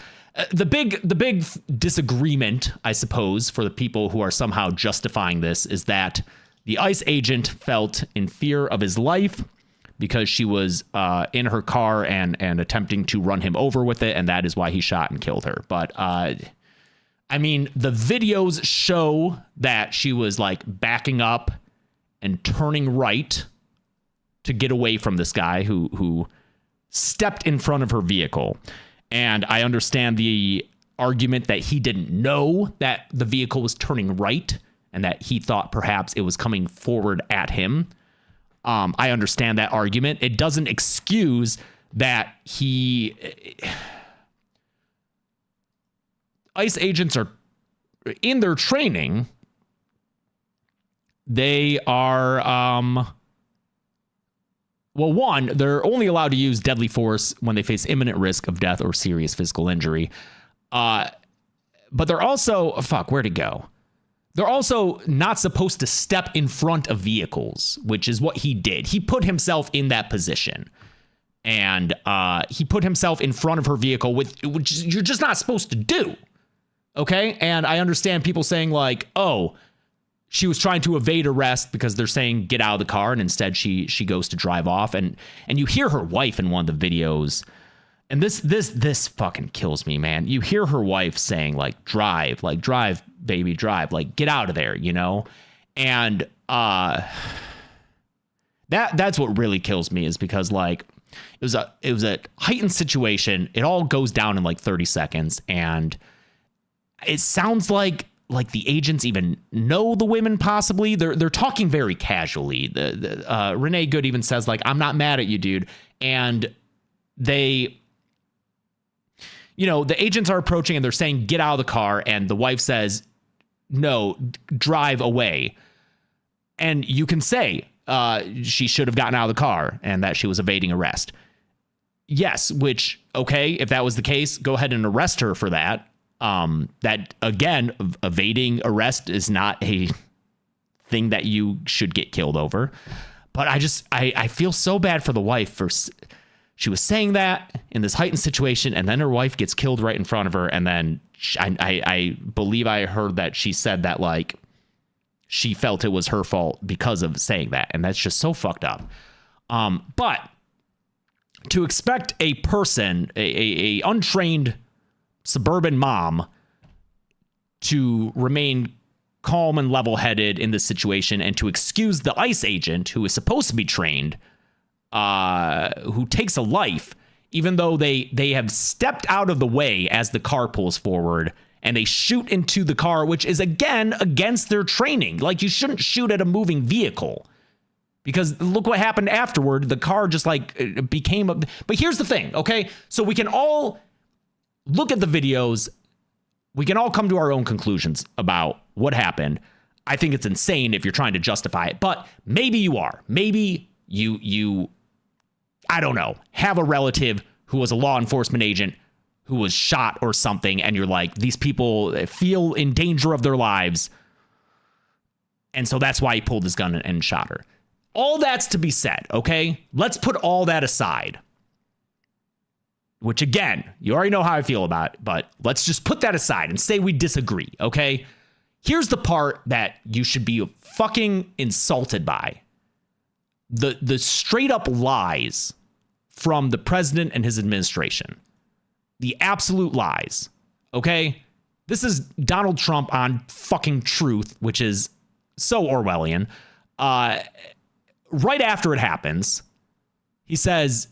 The big disagreement, I suppose, for the people who are somehow justifying this is that the ICE agent felt in fear of his life because she was in her car and attempting to run him over with it, and that is why he shot and killed her. But I mean, the videos show that she was like backing up and turning right to get away from this guy who stepped in front of her vehicle. And I understand the argument that he didn't know that the vehicle was turning right and that he thought perhaps it was coming forward at him. I understand that argument. It doesn't excuse that ICE agents are in their training. They are, well, one, they're only allowed to use deadly force when they face imminent risk of death or serious physical injury. But they're also, where'd it go? They're also not supposed to step in front of vehicles, which is what he did. He put himself in that position. And he put himself in front of her vehicle, which you're just not supposed to do. Okay? And I understand people saying like, oh, she was trying to evade arrest because they're saying get out of the car, and instead she goes to drive off, and you hear her wife in one of the videos, and this fucking kills me, man. You hear her wife saying like drive baby, drive, like get out of there, you know? And that's what really kills me, is because like it was a heightened situation. It all goes down in like 30 seconds, and it sounds like the agents even know the women. Possibly they're talking very casually. The Renee Good even says like, I'm not mad at you, dude. And they, you know, the agents are approaching and they're saying get out of the car, and the wife says no, drive away. And you can say she should have gotten out of the car and that she was evading arrest. Yes, which, okay, if that was the case, go ahead and arrest her for that. That, again, evading arrest is not a thing that you should get killed over. But I feel so bad for the wife. She was saying that in this heightened situation, and then her wife gets killed right in front of her. And then I believe I heard that she said that, like, she felt it was her fault because of saying that. And that's just so fucked up. But to expect a person, a untrained suburban mom, to remain calm and level-headed in this situation, and to excuse the ICE agent who is supposed to be trained, who takes a life, even though they have stepped out of the way as the car pulls forward, and they shoot into the car, which is, again, against their training. Like, you shouldn't shoot at a moving vehicle, because look what happened afterward. The car just like became a... But here's the thing, okay? So we can all look at the videos. We can all come to our own conclusions about what happened. I think it's insane if you're trying to justify it, but maybe you are. Maybe you I don't know, have a relative who was a law enforcement agent who was shot or something, and you're like, these people feel in danger of their lives, and so that's why he pulled his gun and shot her. All that's to be said, okay? Let's put all that aside. Which, again, you already know how I feel about it, but let's just put that aside and say we disagree, okay? Here's the part that you should be fucking insulted by. The straight-up lies from the president and his administration. The absolute lies, okay? This is Donald Trump on fucking Truth, which is so Orwellian. Right after it happens, he says,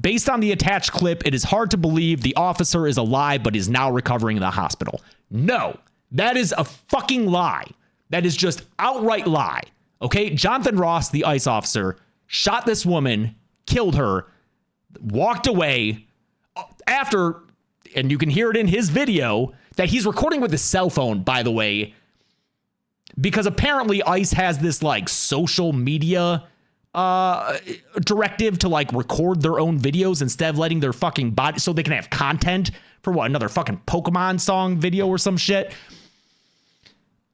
based on the attached clip, it is hard to believe the officer is alive but is now recovering in the hospital. No, that is a fucking lie. That is just outright lie. Okay, Jonathan Ross, the ICE officer, shot this woman, killed her, walked away after, and you can hear it in his video, that he's recording with his cell phone, by the way, because apparently ICE has this like social media directive to like record their own videos instead of letting their fucking body, so they can have content for what, another fucking Pokemon song video or some shit.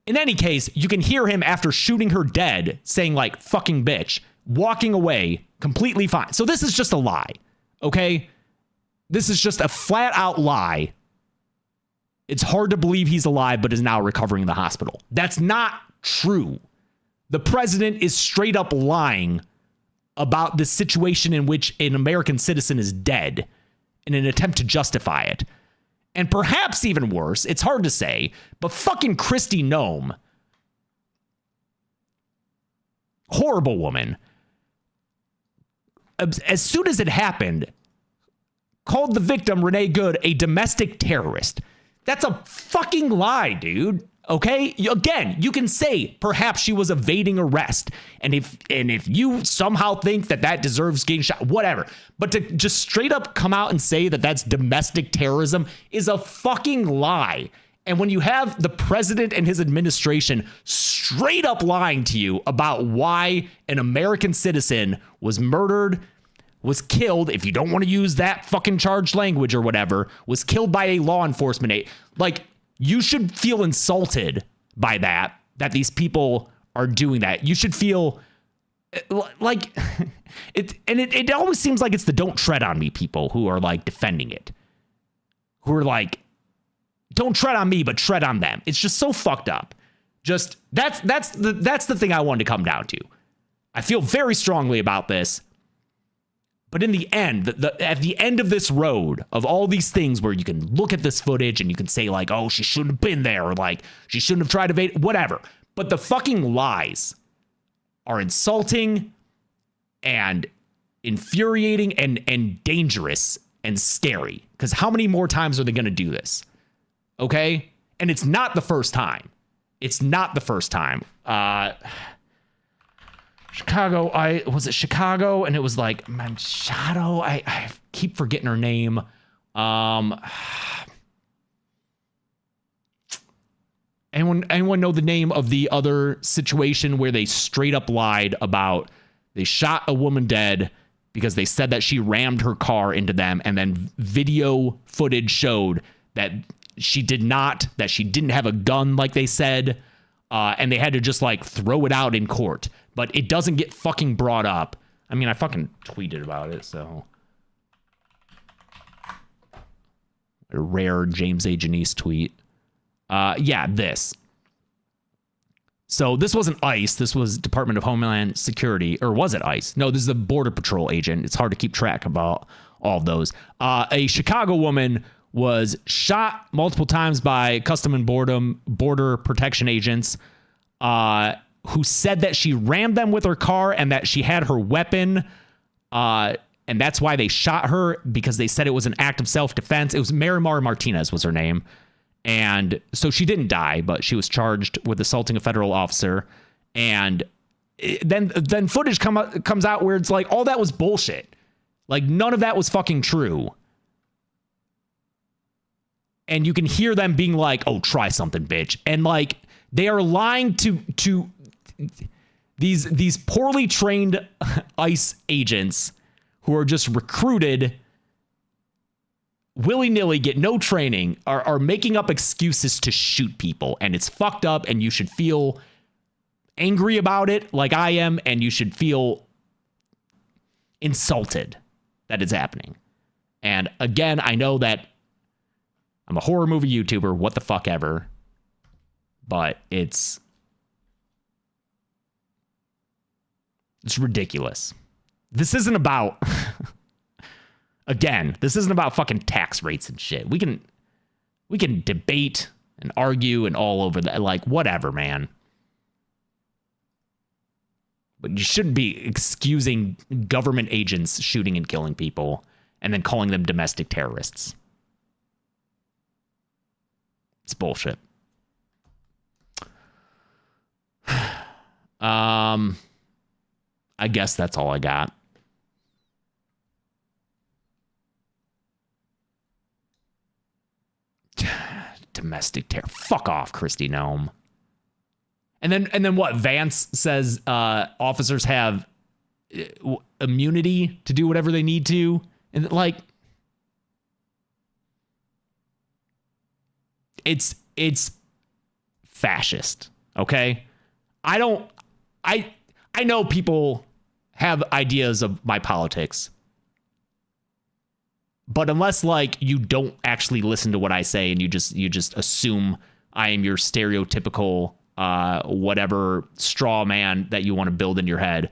In any case, you can hear him after shooting her dead saying like fucking bitch, walking away completely fine. So this is just a lie, okay? This is just a flat out lie. It's hard to believe he's alive but is now recovering in the hospital. That's not true. The president is straight up lying about the situation in which an American citizen is dead in an attempt to justify it. And perhaps even worse, it's hard to say, but fucking Kristi Noem, horrible woman, as soon as it happened, called the victim, Renee Good, a domestic terrorist. That's a fucking lie, dude. Okay? Again, you can say perhaps she was evading arrest. And if you somehow think that deserves getting shot, whatever. But to just straight up come out and say that that's domestic terrorism is a fucking lie. And when you have the president and his administration straight up lying to you about why an American citizen was murdered, was killed, if you don't want to use that fucking charged language or whatever, was killed by a law enforcement aide. Like, you should feel insulted by that these people are doing that. You should feel like it always seems like it's the don't tread on me people who are like defending it, who are like, don't tread on me, but tread on them. It's just so fucked up. Just that's the thing I wanted to come down to. I feel very strongly about this. But in the end, at the end of this road of all these things where you can look at this footage and you can say like, oh, she shouldn't have been there, or like she shouldn't have tried to evade, whatever. But the fucking lies are insulting and infuriating and dangerous and scary. Because how many more times are they going to do this? Okay? And it's not the first time. It's not the first time. Chicago, was it Chicago? And it was like Manchado. I keep forgetting her name. Anyone know the name of the other situation where they straight up lied about they shot a woman dead because they said that she rammed her car into them, and then video footage showed that she didn't have a gun like they said, and they had to just like throw it out in court. But it doesn't get fucking brought up. I mean, I fucking tweeted about it, so. A rare James A. Janice tweet. Yeah, this. So this wasn't ICE. This was Department of Homeland Security. Or was it ICE? No, this is a Border Patrol agent. It's hard to keep track about all of those. A Chicago woman was shot multiple times by Custom and Border Protection agents who said that she rammed them with her car and that she had her weapon. And that's why they shot her, because they said it was an act of self-defense. It was Marimar Martinez was her name. And so she didn't die, but she was charged with assaulting a federal officer. And then footage comes out where it's like, all that was bullshit. Like, none of that was fucking true. And you can hear them being like, oh, try something, bitch. And like, they are lying to these poorly trained ICE agents who are just recruited willy-nilly, get no training, are making up excuses to shoot people. And it's fucked up, and you should feel angry about it like I am, and you should feel insulted that it's happening. And again, I know that I'm a horror movie YouTuber, what the fuck ever, but it's ridiculous. This isn't about again, this isn't about fucking tax rates and shit. We can debate and argue and all over that, like, whatever, man. But you shouldn't be excusing government agents shooting and killing people and then calling them domestic terrorists. It's bullshit. I guess that's all I got. Domestic terror. Fuck off, Kristi Noem. And then what? Vance says officers have immunity to do whatever they need to, and like, it's fascist. Okay, I know people have ideas of my politics, but unless like you don't actually listen to what I say and you just assume I am your stereotypical whatever straw man that you want to build in your head,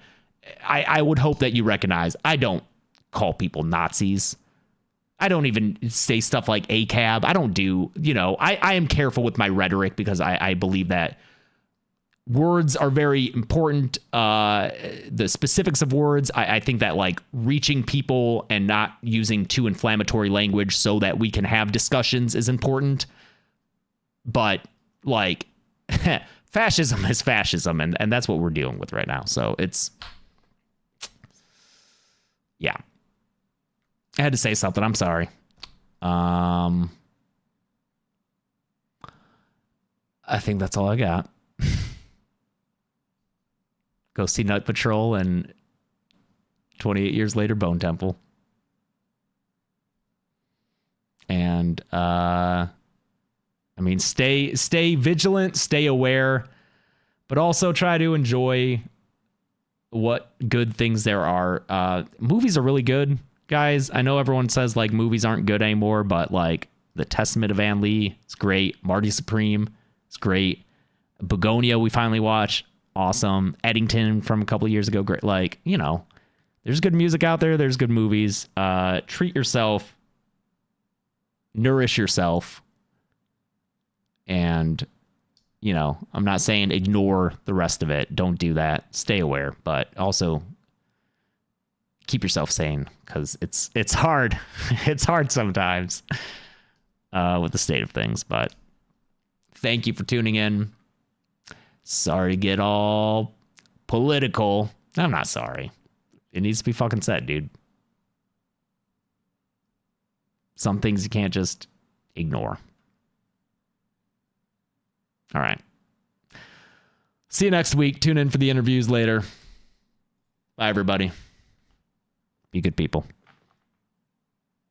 I would hope that you recognize I don't call people Nazis. I don't even say stuff like ACAB. I don't do, I am careful with my rhetoric because I believe that words are very important. The specifics of words, I think that like reaching people and not using too inflammatory language so that we can have discussions is important. But like fascism is fascism, and that's what we're dealing with right now. So it's, yeah. I had to say something. I'm sorry. I think that's all I got. Go see Night Patrol and 28 years later, Bone Temple. And, I mean, stay vigilant, stay aware, but also try to enjoy what good things there are. Movies are really good, guys. I know everyone says, like, movies aren't good anymore, but, like, The Testament of Ann Lee is great. Marty Supreme is great. Begonia we finally watched. Awesome. Eddington from a couple of years ago. Great. Like, you know, there's good music out there. There's good movies. Treat yourself. Nourish yourself. And, you know, I'm not saying ignore the rest of it. Don't do that. Stay aware. But also keep yourself sane, because it's hard. It's hard sometimes with the state of things. But thank you for tuning in. Sorry to get all political. I'm not sorry. It needs to be fucking said, dude. Some things you can't just ignore. All right. See you next week. Tune in for the interviews later. Bye, everybody. Be good people.